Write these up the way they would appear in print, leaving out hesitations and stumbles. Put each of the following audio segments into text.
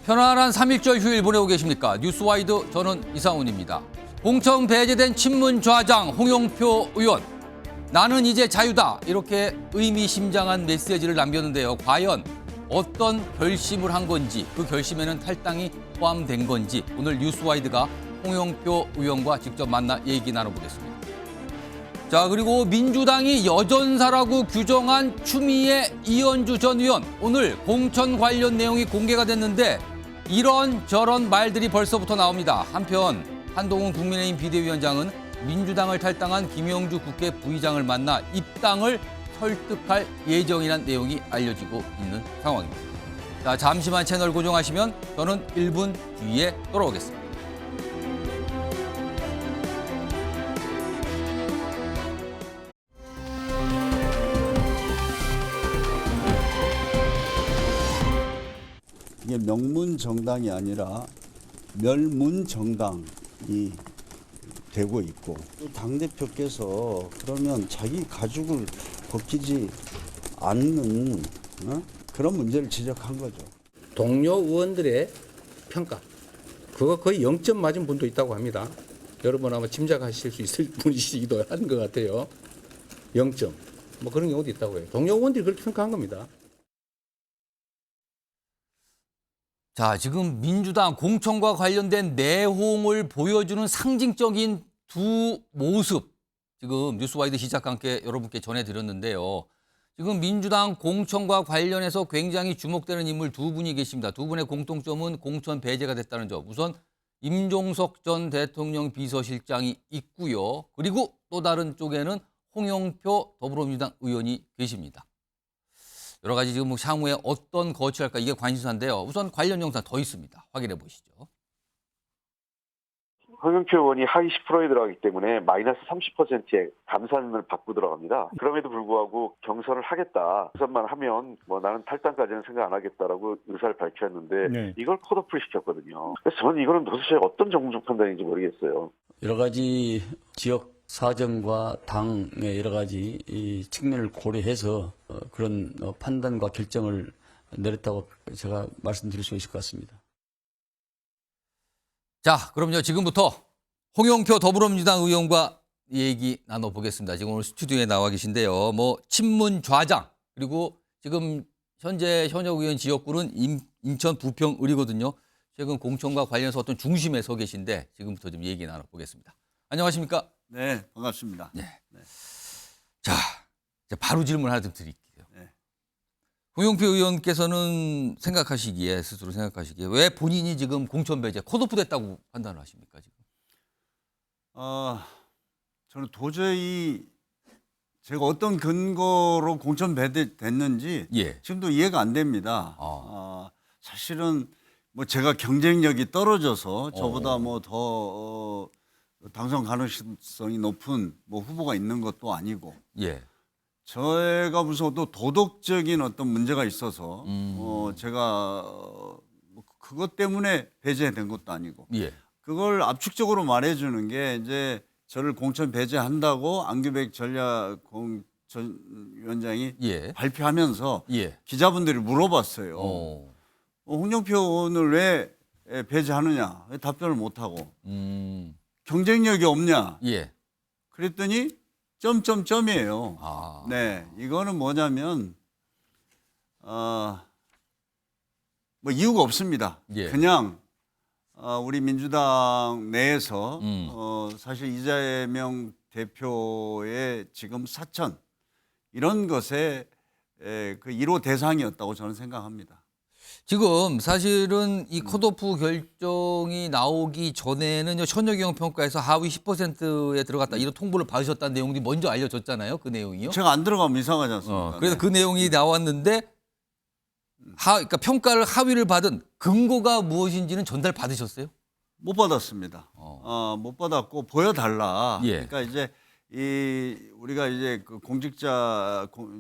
편안한 3.1절 휴일 보내고 계십니까? 뉴스와이드 저는 이상훈입니다. 공청 배제된 친문 좌장 홍영표 의원. 나는 이제 자유다. 이렇게 의미심장한 메시지를 남겼는데요. 과연 어떤 결심을 한 건지, 그 결심에는 탈당이 포함된 건지 오늘 뉴스와이드가 홍영표 의원과 직접 만나 얘기 나눠보겠습니다. 자, 그리고 민주당이 여전사라고 규정한 추미애 이현주 전 의원. 오늘 공천 관련 내용이 공개가 됐는데 이런저런 말들이 벌써부터 나옵니다. 한편 한동훈 국민의힘 비대위원장은 민주당을 탈당한 김영주 국회 부의장을 만나 입당을 설득할 예정이라는 내용이 알려지고 있는 상황입니다. 자, 잠시만 채널 고정하시면 저는 1분 뒤에 돌아오겠습니다. 이게 명문 정당이 아니라 멸문 정당이 되고 있고, 또 당대표께서 그러면 자기 가죽을 벗기지 않는 그런 문제를 지적한 거죠. 동료 의원들의 평가, 그거 거의 0점 맞은 분도 있다고 합니다. 여러분 아마 짐작하실 수 있을 분이시기도 한 것 같아요. 0점. 뭐 그런 경우도 있다고 해요. 동료 의원들이 그렇게 평가한 겁니다. 자, 지금 민주당 공천과 관련된 내용을 보여주는 상징적인 두 모습, 지금 뉴스와이드 시작과 함께 여러분께 전해드렸는데요. 지금 민주당 공천과 관련해서 굉장히 주목되는 인물 두 분이 계십니다. 두 분의 공통점은 공천 배제가 됐다는 점. 우선 임종석 전 대통령 비서실장이 있고요. 그리고 또 다른 쪽에는 홍영표 더불어민주당 의원이 계십니다. 여러 가지 지금 향후에 어떤 거취할까 이게 관심사인데요. 우선 관련 영상 더 있습니다. 확인해 보시죠. 홍영표 의원이 하위 10%에 들어가기 때문에 마이너스 30%의 감산을 받고 들어갑니다. 그럼에도 불구하고 경선을 하겠다. 경선만 하면 뭐 나는 탈당까지는 생각 안 하겠다라고 의사를 밝혔는데 네. 이걸 컷오프를 시켰거든요. 그래서 저는 이거는 도대체 어떤 정무적 판단인지 모르겠어요. 여러 가지 지역 사정과 당의 여러 가지 이 측면을 고려해서 그런 판단과 결정을 내렸다고 제가 말씀드릴 수 있을 것 같습니다. 자, 그럼요. 지금부터 홍영표 더불어민주당 의원과 얘기 나눠보겠습니다. 지금 오늘 스튜디오에 나와 계신데요. 뭐 친문 좌장, 그리고 지금 현재 현역 의원 지역구는 인천 부평을이거든요. 최근 공천과 관련해서 어떤 중심에 서 계신데 지금부터 좀 얘기 나눠보겠습니다. 안녕하십니까? 네, 반갑습니다. 네. 자, 이제 바로 질문 하나 좀 드릴게요. 네. 홍영표 의원께서는 스스로 생각하시기에 왜 본인이 지금 공천 배제 컷오프 됐다고 판단을 하십니까, 지금? 저는 도저히 제가 어떤 근거로 공천 배제됐는지 예. 지금도 이해가 안 됩니다. 사실은 뭐 제가 경쟁력이 떨어져서 저보다 뭐 더 당선 가능성이 높은 뭐 후보가 있는 것도 아니고, 예. 제가 무슨 또 도덕적인 어떤 문제가 있어서 제가 뭐 그것 때문에 배제된 것도 아니고, 예. 그걸 압축적으로 말해주는 게 이제 저를 공천 배제한다고 안규백 전략위원장이 예. 발표하면서 예. 기자분들이 물어봤어요. 홍영표 의원을 왜 배제하느냐, 왜 답변을 못하고 경쟁력이 없냐. 예. 그랬더니 점점점이에요. 아. 네, 이거는 뭐냐면 뭐 이유가 없습니다. 예. 그냥 우리 민주당 내에서 사실 이재명 대표의 지금 사천 이런 것의 그 1호 대상이었다고 저는 생각합니다. 지금 사실은 이 컷오프 결정이 나오기 전에는 현역경 평가에서 하위 10%에 들어갔다 이런 통보를 받으셨다는 내용이 먼저 알려졌잖아요. 그 내용이요. 제가 안 들어가면 이상하지 않습니까? 그래서 네. 그 내용이 나왔는데 그러니까 평가를 하위를 받은 근거가 무엇인지는 전달 받으셨어요? 못 받았습니다. 못 받았고 보여달라. 예. 그러니까 이제 우리가 이제 그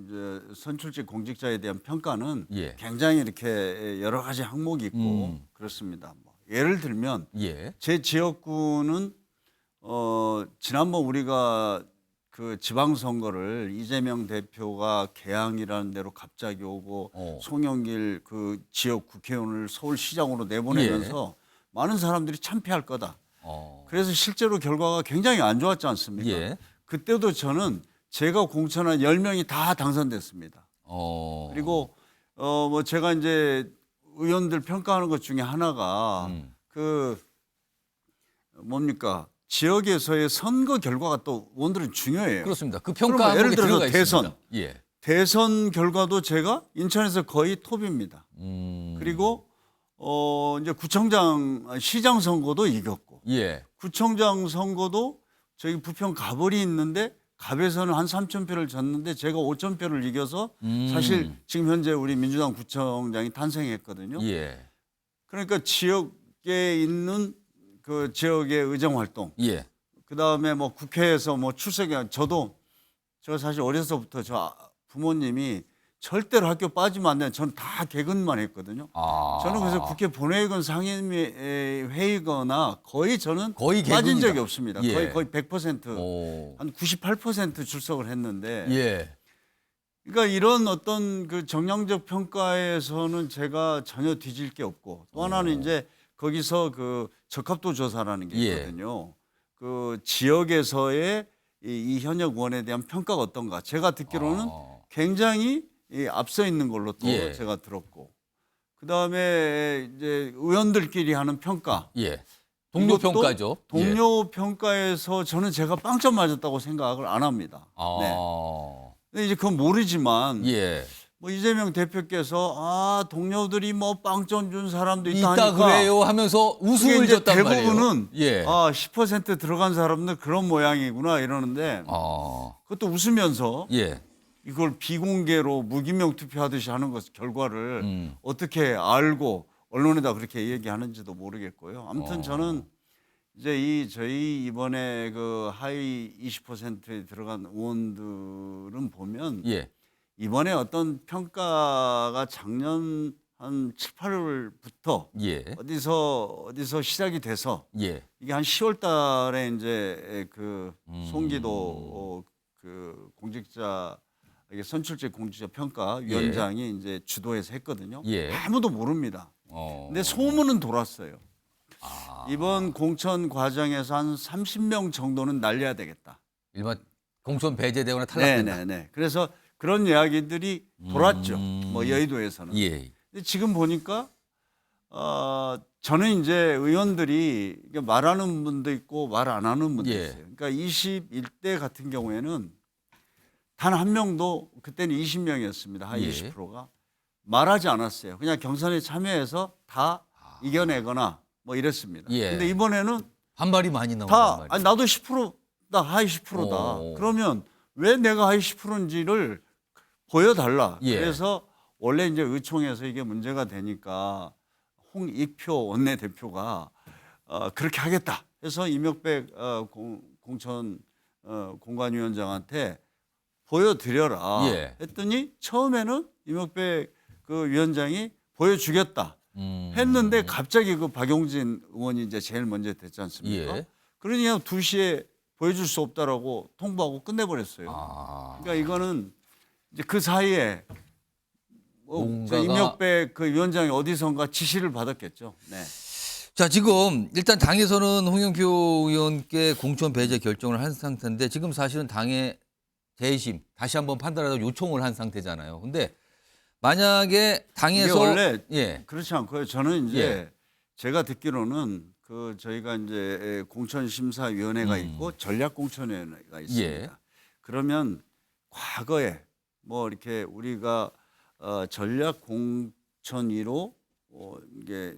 이제 선출직 공직자에 대한 평가는 예. 굉장히 이렇게 여러 가지 항목이 있고 그렇습니다. 뭐 예를 들면 예. 제 지역구는 지난번 우리가 그 지방선거를 이재명 대표가 개항이라는 대로 갑자기 오고 송영길 그 지역 국회의원을 서울시장으로 내보내면서 많은 사람들이 참패할 거다. 그래서 실제로 결과가 굉장히 안 좋았지 않습니까? 예. 그때도 저는 제가 공천한 10명이 다 당선됐습니다. 그리고 뭐 제가 이제 의원들 평가하는 것 중에 하나가 그 뭡니까? 지역에서의 선거 결과가 또 의원들은 중요해요. 그렇습니다. 그 그러면 평가 예를 들어서 들어가 대선. 있습니다. 예. 대선 결과도 제가 인천에서 거의 톱입니다. 그리고 이제 구청장 시장 선거도 이겼고 예. 구청장 선거도 저기 부평 갑을이 있는데 갑에서는 한 3,000표를 졌는데 제가 5,000표를 이겨서 사실 지금 현재 우리 민주당 구청장이 탄생했거든요. 예. 그러니까 지역에 있는 그 지역의 의정 활동, 예. 그 다음에 뭐 국회에서 뭐 출석이 저도 제가 사실 어려서부터 저 부모님이 절대로 학교 빠지면 안 돼. 저는 다 개근만 했거든요. 저는 그래서 국회 본회의건 상임회의거나 거의 저는 거의 빠진 개근이다. 적이 없습니다. 예. 거의 100%, 한 98% 출석을 했는데. 예. 그러니까 이런 어떤 그 정량적 평가에서는 제가 전혀 뒤질 게 없고 또 하나는 이제 거기서 그 적합도 조사라는 게 있거든요. 그 지역에서의 이 현역 의원에 대한 평가가 어떤가. 제가 듣기로는 굉장히 앞서 있는 걸로 또 제가 들었고. 그다음에 이제 의원들끼리 하는 평가. 예. 동료 이것도 평가죠. 동료 평가에서 저는 제가 빵점 맞았다고 생각을 안 합니다. 네. 근데 이제 그건 모르지만 예. 뭐 이재명 대표께서 동료들이 뭐 빵점 준 사람도 있다 있다 하니까 그래요 하면서 그게 웃음을 이제 줬단 말이에요. 대부분은 예. 10% 들어간 사람들 그런 모양이구나 이러는데 그것도 웃으면서 예. 이걸 비공개로 무기명 투표하듯이 하는 것 결과를 어떻게 알고 언론에다 그렇게 얘기하는지도 모르겠고요. 아무튼 저는 이제 저희 이번에 그 하위 20%에 들어간 의원들은 보면 예. 이번에 어떤 평가가 작년 한 7, 8월부터 예. 어디서 시작이 돼서 예. 이게 한 10월 달에 이제 그 송기도 그 공직자 이게 선출직 공직자 평가 위원장이 이제 주도해서 했거든요. 예. 아무도 모릅니다. 근데 소문은 돌았어요. 이번 공천 과정에서 한 30명 정도는 날려야 되겠다. 일반 공천 배제되거나 탈락된다. 네네네. 그래서 그런 이야기들이 돌았죠. 뭐 여의도에서는. 예. 근데 지금 보니까 저는 이제 의원들이 말하는 분도 있고 말 안 하는 분도 예. 있어요. 그러니까 21대 같은 경우에는 단 한 명도 그때는 20명이었습니다. 한 예. 20%가 말하지 않았어요. 그냥 경선에 참여해서 다 이겨내거나 뭐 이랬습니다. 예. 근데 이번에는 반발이 많이 나온단 다 말이에요. 아니, 나도 10%다 하위 10%다. 그러면 왜 내가 하위 10%인지를 보여달라. 예. 그래서 원래 이제 의총에서 이게 문제가 되니까 홍익표 원내대표가 그렇게 하겠다. 해서 이명백 공천 공관위원장한테 보여드려라. 예. 했더니 처음에는 이명백 그 위원장이 보여주겠다. 했는데 갑자기 그 박용진 의원이 이제 제일 먼저 됐지 않습니까? 예. 그러니까 2시에 보여줄 수 없다라고 통보하고 끝내버렸어요. 그러니까 이거는 이제 그 사이에 뭔가가- 이명백 그 위원장이 어디선가 지시를 받았겠죠. 네. 자, 지금 일단 당에서는 홍영표 의원께 공천 배제 결정을 한 상태인데 지금 사실은 당의 재심 다시 한번 판단하라고 요청을 한 상태잖아요. 근데 만약에 이게 당에서 원래 예. 그렇지 않고요. 저는 이제 예. 제가 듣기로는 그 저희가 이제 공천심사위원회가 있고 전략공천위원회가 있습니다. 예. 그러면 과거에 뭐 이렇게 우리가 전략공천위로 이게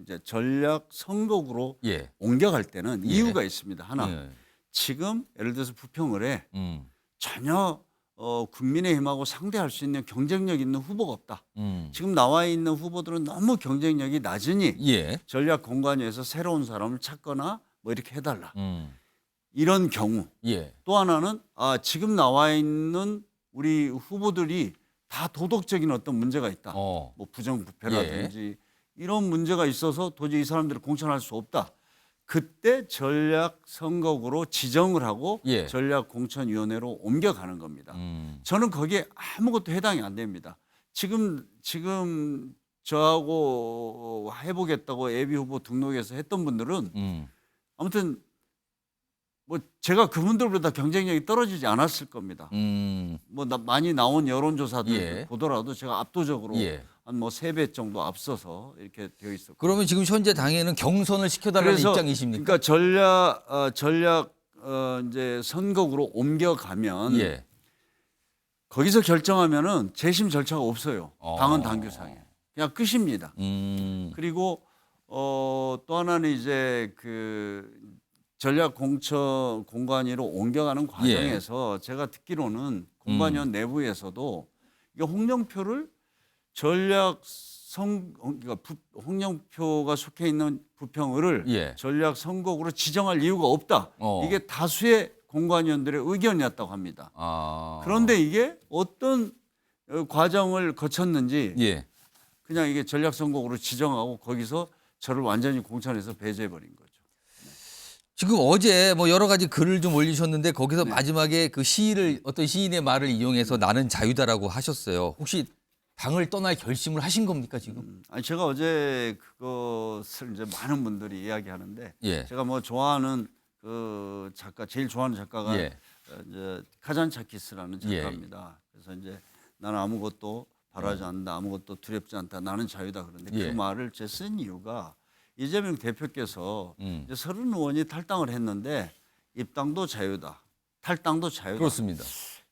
이제 전략 선거구로 예. 옮겨갈 때는 예. 이유가 있습니다. 하나 예. 지금 예를 들어서 부평을에 음. 전혀 국민의힘하고 상대할 수 있는 경쟁력 있는 후보가 없다. 음. 지금 나와 있는 후보들은 너무 경쟁력이 낮으니 예. 전략 공간에서 새로운 사람을 찾거나 뭐 이렇게 해달라. 음. 이런 경우 예. 또 하나는 지금 나와 있는 우리 후보들이 다 도덕적인 어떤 문제가 있다. 뭐 부정부패라든지 이런 문제가 있어서 도저히 이 사람들을 공천할 수 없다. 그때 전략 선거구로 지정을 하고 예. 전략공천위원회로 옮겨가는 겁니다. 저는 거기에 아무것도 해당이 안 됩니다. 지금 저하고 해보겠다고 예비 후보 등록해서 했던 분들은 아무튼 뭐 제가 그분들보다 경쟁력이 떨어지지 않았을 겁니다. 뭐 많이 나온 여론조사들 예. 보더라도 제가 압도적으로 예. 한 뭐 3배 정도 앞서서 이렇게 되어 있었고. 그러면 지금 현재 당에는 경선을 시켜달라는 입장이십니까? 그러니까 전략 이제 선거구로 옮겨가면 예. 거기서 결정하면은 재심 절차가 없어요. 당헌 당규상에 그냥 끝입니다. 그리고 또 하나는 이제 그 전략 공관위로 옮겨가는 과정에서 제가 듣기로는 공관위원 내부에서도 이게 홍영표를 그러니까 홍영표가 속해 있는 부평을 예. 전략 선거구로 지정할 이유가 없다. 이게 다수의 공관위원들의 의견이었다고 합니다. 그런데 이게 어떤 과정을 거쳤는지 예. 그냥 이게 전략 선거구로 지정하고 거기서 저를 완전히 공천해서 배제해 버린 거죠. 지금 어제 뭐 여러 가지 글을 좀 올리셨는데 거기서 네. 마지막에 그 시인을 어떤 시인의 말을 이용해서 나는 자유다라고 하셨어요. 혹시 당을 떠날 결심을 하신 겁니까 지금? 아니 제가 어제 그것을 이제 많은 분들이 이야기하는데 예. 제가 뭐 좋아하는 그 작가 제일 좋아하는 작가가 예. 이제 카잔차키스라는 작가입니다. 그래서 이제 나는 아무것도 바라지 않는다, 아무것도 두렵지 않다, 나는 자유다 그런데 예. 그 말을 제 쓴 이유가 이재명 대표께서 이제 30의원이 탈당을 했는데 입당도 자유다, 탈당도 자유다. 그렇습니다.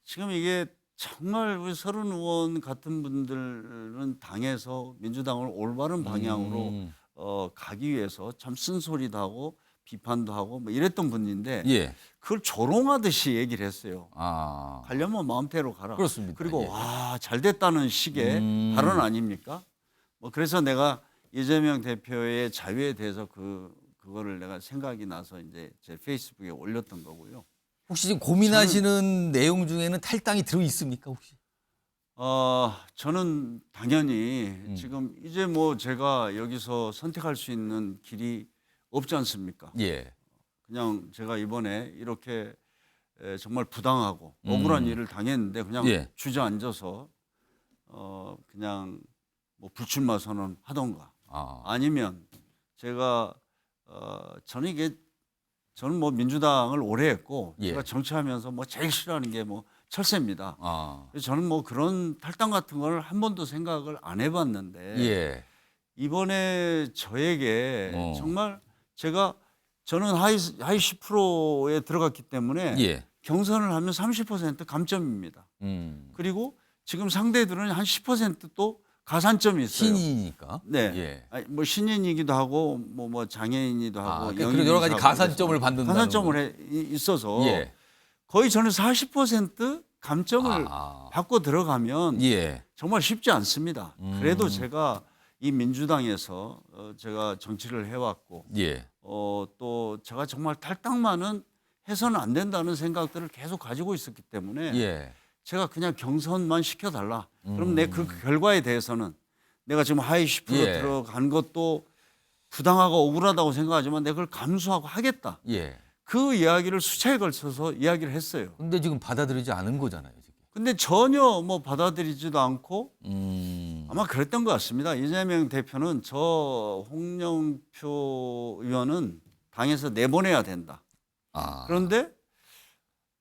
지금 이게 정말 우리 30의원 같은 분들은 당에서 민주당을 올바른 방향으로 가기 위해서 참 쓴소리도 하고 비판도 하고 뭐 이랬던 분인데 예. 그걸 조롱하듯이 얘기를 했어요. 아. 가려면 마음대로 가라. 그렇습니다. 그리고 예. 와, 잘 됐다는 식의 발언 아닙니까? 뭐 그래서 내가 이재명 대표의 자유에 대해서 그거를 내가 생각이 나서 이제 제 페이스북에 올렸던 거고요. 혹시 지금 고민하시는 내용 중에는 탈당이 들어 있습니까 혹시? 저는 당연히 지금 이제 뭐 제가 여기서 선택할 수 있는 길이 없지 않습니까? 예. 그냥 제가 이번에 이렇게 정말 부당하고 억울한 일을 당했는데 그냥 예. 주저앉아서 그냥 뭐 불출마 선언 하던가 아니면 제가 저는 뭐 민주당을 오래 했고 예. 제가 정치하면서 뭐 제일 싫어하는 게 뭐 철새입니다. 아. 그래서 저는 뭐 그런 탈당 같은 걸 한 번도 생각을 안 해봤는데 예. 이번에 저에게 정말 저는 하위 10%에 들어갔기 때문에 예. 경선을 하면 30% 감점입니다. 그리고 지금 상대들은 한 10%또 가산점이 있어요. 신인이니까. 네. 예. 아니, 뭐 신인이기도 하고 뭐 장애인이기도 하고 그러니까 영입이기도 여러 가지 하고 가산점을 받는다는 가산점을 있어서 예. 거의 저는 40% 감점을 받고 들어가면 예. 정말 쉽지 않습니다. 그래도 제가 이 민주당에서 제가 정치를 해왔고 예. 또 제가 정말 탈당만은 해서는 안 된다는 생각들을 계속 가지고 있었기 때문에 예. 제가 그냥 경선만 시켜달라. 그럼 내 그 결과에 대해서는 내가 지금 하위 10% 예. 들어간 것도 부당하고 억울하다고 생각하지만 내가 그걸 감수하고 하겠다. 예. 그 이야기를 수차에 걸쳐서 이야기를 했어요. 근데 지금 받아들이지 않은 거잖아요, 지금. 근데 전혀 뭐 받아들이지도 않고 아마 그랬던 것 같습니다. 이재명 대표는 저 홍영표 의원은 당에서 내보내야 된다. 그런데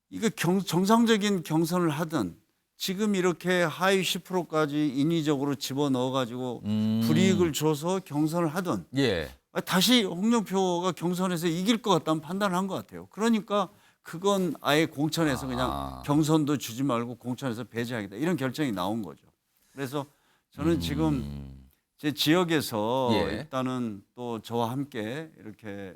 이게 정상적인 경선을 하든 지금 이렇게 하위 10%까지 인위적으로 집어넣어가지고 불이익을 줘서 경선을 하든 예. 다시 홍영표가 경선에서 이길 것 같다는 판단을 한 것 같아요. 그러니까 그건 아예 공천에서 그냥 경선도 주지 말고 공천에서 배제하겠다 이런 결정이 나온 거죠. 그래서 저는 지금 제 지역에서 예. 일단은 또 저와 함께 이렇게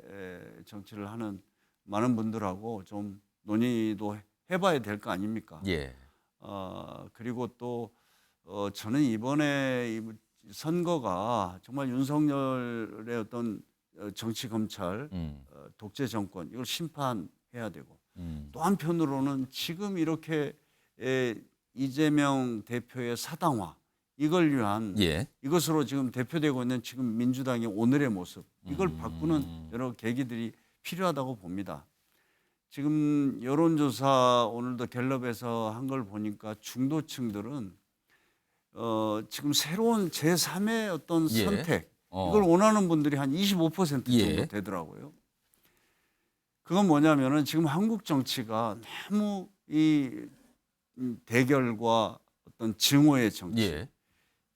정치를 하는 많은 분들하고 좀 논의도 해봐야 될 거 아닙니까? 예. 그리고 또 저는 이번에 이 선거가 정말 윤석열의 어떤 정치 검찰 독재 정권 이걸 심판해야 되고 또 한편으로는 지금 이렇게 이재명 대표의 사당화 이걸 위한 예. 이것으로 지금 대표되고 있는 지금 민주당의 오늘의 모습 이걸 바꾸는 여러 계기들이 필요하다고 봅니다. 지금 여론조사 오늘도 갤럽에서 한 걸 보니까 중도층들은 지금 새로운 제3의 어떤 예. 선택 이걸 원하는 분들이 한 25% 정도 예. 되더라고요. 그건 뭐냐면은 지금 한국 정치가 너무 이 대결과 어떤 증오의 정치 예.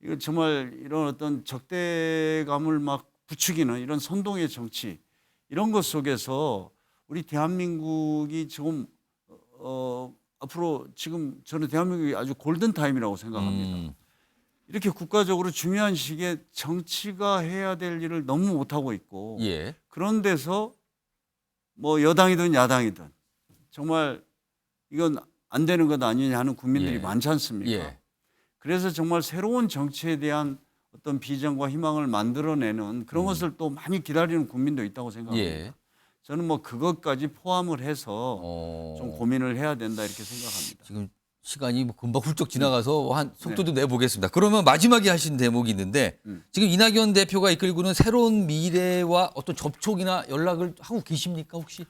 이거 정말 이런 어떤 적대감을 막 부추기는 이런 선동의 정치 이런 것 속에서 우리 대한민국이 지금 앞으로 지금 저는 대한민국이 아주 골든 타임이라고 생각합니다. 이렇게 국가적으로 중요한 시기에 정치가 해야 될 일을 너무 못하고 있고 예. 그런 데서 뭐 여당이든 야당이든 정말 이건 안 되는 것 아니냐 하는 국민들이 예. 많지 않습니까? 예. 그래서 정말 새로운 정치에 대한 어떤 비전과 희망을 만들어내는 그런 것을 또 많이 기다리는 국민도 있다고 생각합니다. 예. 저는 뭐 그것까지 포함을 해서 좀 고민을 해야 된다 이렇게 생각합니다. 지금 시간이 뭐 금방 훌쩍 지나가서 한 속도 좀 내보겠습니다. 그러면 마지막에 하신 대목이 있는데 지금 이낙연 대표가 이끌고는 새로운 미래와 어떤 접촉이나 연락을 하고 계십니까 혹시?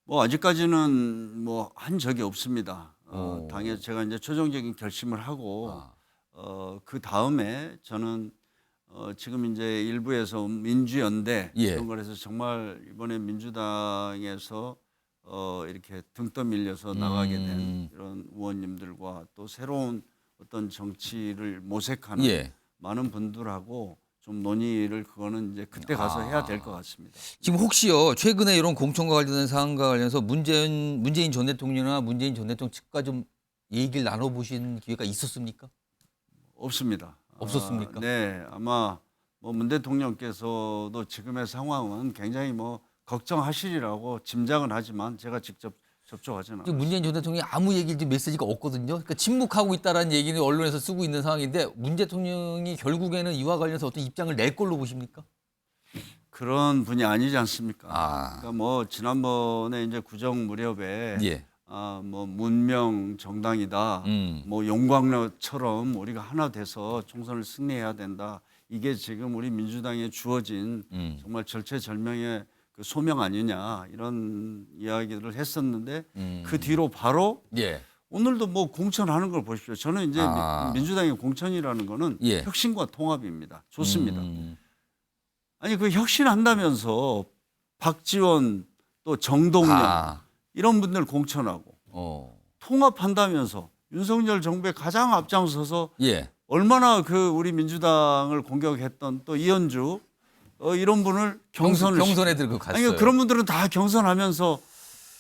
뭐 아직까지는 뭐 한 적이 없습니다. 당에 제가 이제 최종적인 결심을 하고 그 다음에 저는 지금 이제 일부에서 민주연대 예. 이런 걸 해서 정말 이번에 민주당에서 이렇게 등 떠밀려서 나가게 된 이런 의원님들과 또 새로운 어떤 정치를 모색하는 예. 많은 분들하고 좀 논의를 그거는 이제 그때 가서 해야 될 것 같습니다. 지금 혹시요 최근에 이런 공천과 관련된 사안과 관련해서 문재인 전 대통령이나 문재인 전 대통령 측과 좀 얘기를 나눠보신 기회가 있었습니까? 없습니다. 없었습니까? 네, 아마 뭐 문 대통령께서도 지금의 상황은 굉장히 뭐 걱정하시리라고 짐작은 하지만 제가 직접 접촉하지는 지금 않았습니다. 문재인 전 대통령이 아무 얘기 지금 메시지가 없거든요. 그러니까 침묵하고 있다라는 얘기는 언론에서 쓰고 있는 상황인데 문 대통령이 결국에는 이와 관련해서 어떤 입장을 낼 걸로 보십니까? 그런 분이 아니지 않습니까? 아. 그러니까 뭐 지난번에 이제 구정 무렵에 예. 뭐 문명 정당이다, 뭐 용광로처럼 우리가 하나 돼서 총선을 승리해야 된다. 이게 지금 우리 민주당에 주어진 정말 절체절명의 그 소명 아니냐 이런 이야기들을 했었는데 그 뒤로 바로 예. 오늘도 뭐 공천하는 걸 보십시오. 저는 이제 민주당의 공천이라는 거는 예. 혁신과 통합입니다. 좋습니다. 아니 그 혁신한다면서 박지원 또 정동영 이런 분들 공천하고 통합한다면서 윤석열 정부의 가장 앞장서서 예. 얼마나 그 우리 민주당을 공격했던 또 이현주 이런 분을 경선에 들고 갔어요. 아니 그런 분들은 다 경선하면서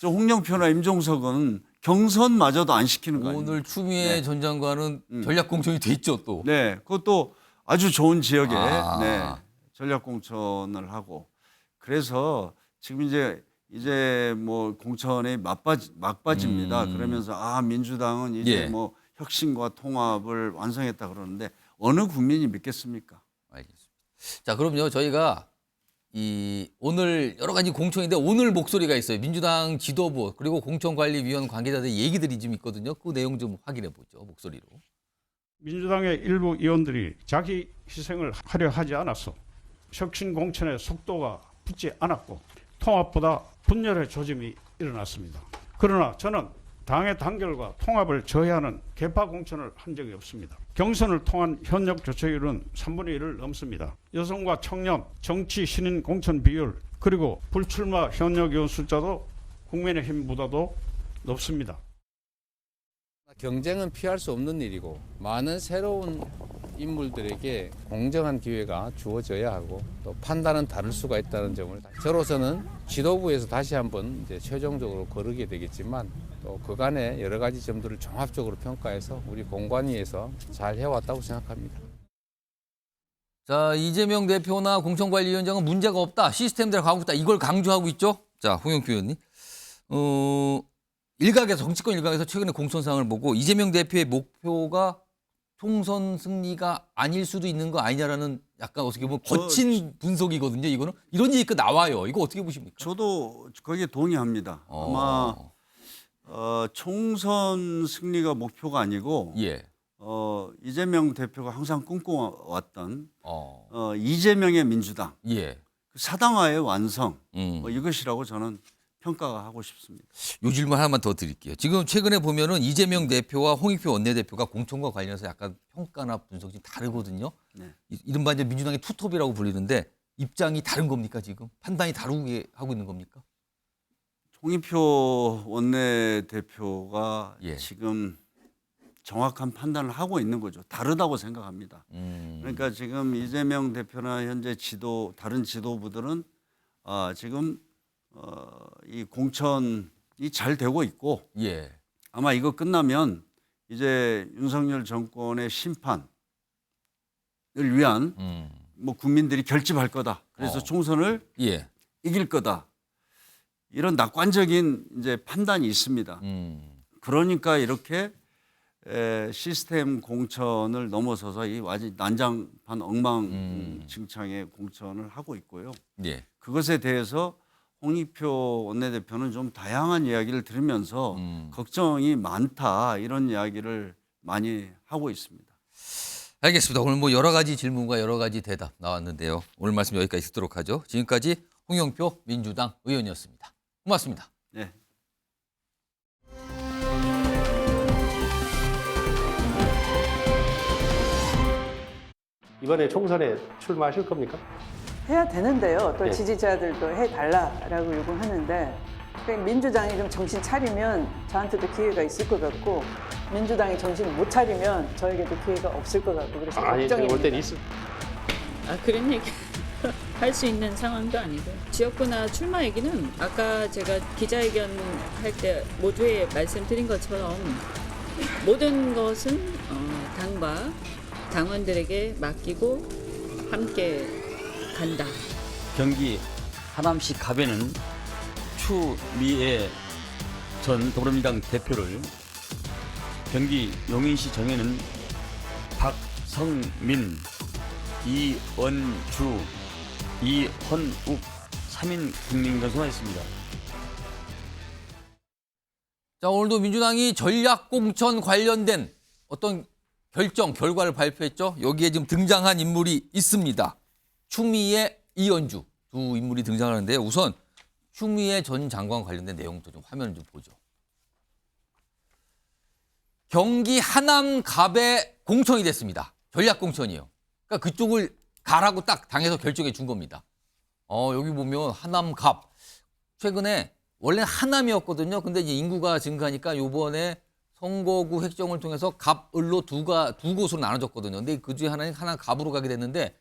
저 홍영표나 임종석은 경선마저도 안 시키는 거 아닙니까? 오늘 추미애 전 장관은 전략 공천이 됐죠 또. 네, 그것도 아주 좋은 지역에 네, 전략 공천을 하고 그래서 지금 이제 뭐 공천에 막바지입니다. 그러면서 민주당은 이제 예. 뭐 혁신과 통합을 완성했다 그러는데 어느 국민이 믿겠습니까? 알겠습니다. 자, 그럼요. 저희가 오늘 여러 가지 공천인데 오늘 목소리가 있어요. 민주당 지도부 그리고 공천관리위원 관계자들 얘기들이 좀 있거든요. 그 내용 좀 확인해 보죠. 목소리로. 민주당의 일부 의원들이 자기 희생을 하려 하지 않았어. 혁신 공천의 속도가 붙지 않았고 통합보다 분열의 조짐이 일어났습니다. 그러나 저는 당의 단결과 통합을 저해하는 개파 공천을 한 적이 없습니다. 경선을 통한 현역 조직률은 3분의 1을 넘습니다. 여성과 청년, 정치 신인 공천 비율, 그리고 불출마 현역 의원 숫자도 국민의힘보다도 높습니다. 경쟁은 피할 수 없는 일이고 많은 새로운 인물들에게 공정한 기회가 주어져야 하고 또 판단은 다를 수가 있다는 점을 저로서는 지도부에서 다시 한번 이제 최종적으로 거르게 되겠지만 또 그간의 여러 가지 점들을 종합적으로 평가해서 우리 공관위에서 잘 해왔다고 생각합니다. 자, 이재명 대표나 공천관리위원장은 문제가 없다. 시스템대로 가고 있다. 이걸 강조하고 있죠. 자, 홍영표 의원님. 정치권 일각에서 최근에 공천 상황을 보고 이재명 대표의 목표가 총선 승리가 아닐 수도 있는 거 아니냐라는 약간 어떻게 보면 거친 분석이거든요. 이거는 이런 얘기가 나와요. 이거 어떻게 보십니까? 저도 거기에 동의합니다. 아마 총선 승리가 목표가 아니고 예. 이재명 대표가 항상 꿈꿔왔던 이재명의 민주당 예. 그 사당화의 완성 음. 이것이라고 저는 평가하고 싶습니다. 요 질문 하나만 더 드릴게요. 지금 최근에 보면은 이재명 대표와 홍익표 원내대표가 공천과 관련해서 약간 평가나 분석이 다르거든요. 네. 이른바 이제 민주당의 투톱이라고 불리는데 입장이 다른 겁니까 지금? 판단이 다르게 하고 있는 겁니까? 홍익표 원내대표가 예. 지금 정확한 판단을 하고 있는 거죠. 다르다고 생각합니다. 그러니까 지금 이재명 대표나 현재 다른 지도부들은 지금 이 공천이 잘 되고 있고 예. 아마 이거 끝나면 이제 윤석열 정권의 심판을 위한 뭐 국민들이 결집할 거다. 그래서 총선을 예. 이길 거다. 이런 낙관적인 이제 판단이 있습니다. 그러니까 이렇게 시스템 공천을 넘어서서 이 완전 난장판 엉망진창의 공천을 하고 있고요. 예. 그것에 대해서 홍익표 원내대표는 좀 다양한 이야기를 들으면서 걱정이 많다 이런 이야기를 많이 하고 있습니다. 알겠습니다. 오늘 뭐 여러 가지 질문과 여러 가지 대답 나왔는데요. 오늘 말씀 여기까지 듣도록 하죠. 지금까지 홍영표 민주당 의원이었습니다. 고맙습니다. 네. 이번에 총선에 출마하실 겁니까? 해야 되는데요. 또 예. 지지자들도 해달라라고 요구하는데 그러니까 민주당이 좀 정신 차리면 저한테도 기회가 있을 것 같고 민주당이 정신을 못 차리면 저에게도 기회가 없을 것 같고 그래서 아니, 걱정입니다. 올 때는 있을. 그런 얘기 할 수 있는 상황도 아니고 지역구나 출마 얘기는 아까 제가 기자회견 할 때 모두에 말씀드린 것처럼 모든 것은 당과 당원들에게 맡기고 함께 간다. 경기 하남시 갑에는 추미애 전 더불어민주당 대표를, 경기 용인시 정에는 박성민, 이원주, 이헌욱 3인 국민의힘 선수했습니다. 자, 오늘도 민주당이 전략공천 관련된 어떤 결과를 발표했죠. 여기에 지금 등장한 인물이 있습니다. 추미애, 이현주 두 인물이 등장하는데 우선 추미애 전 장관 관련된 내용도 좀 화면을 좀 보죠. 경기 하남 갑에 공천이 됐습니다. 전략공천이에요. 그러니까 그쪽을 가라고 딱 당에서 결정해 준 겁니다. 여기 보면 하남 갑. 최근에 원래 하남이었거든요. 근데 이제 인구가 증가하니까 요번에 선거구 획정을 통해서 갑을로 두 곳으로 나눠졌거든요. 근데 그중에 하나는 하나 갑으로 가게 됐는데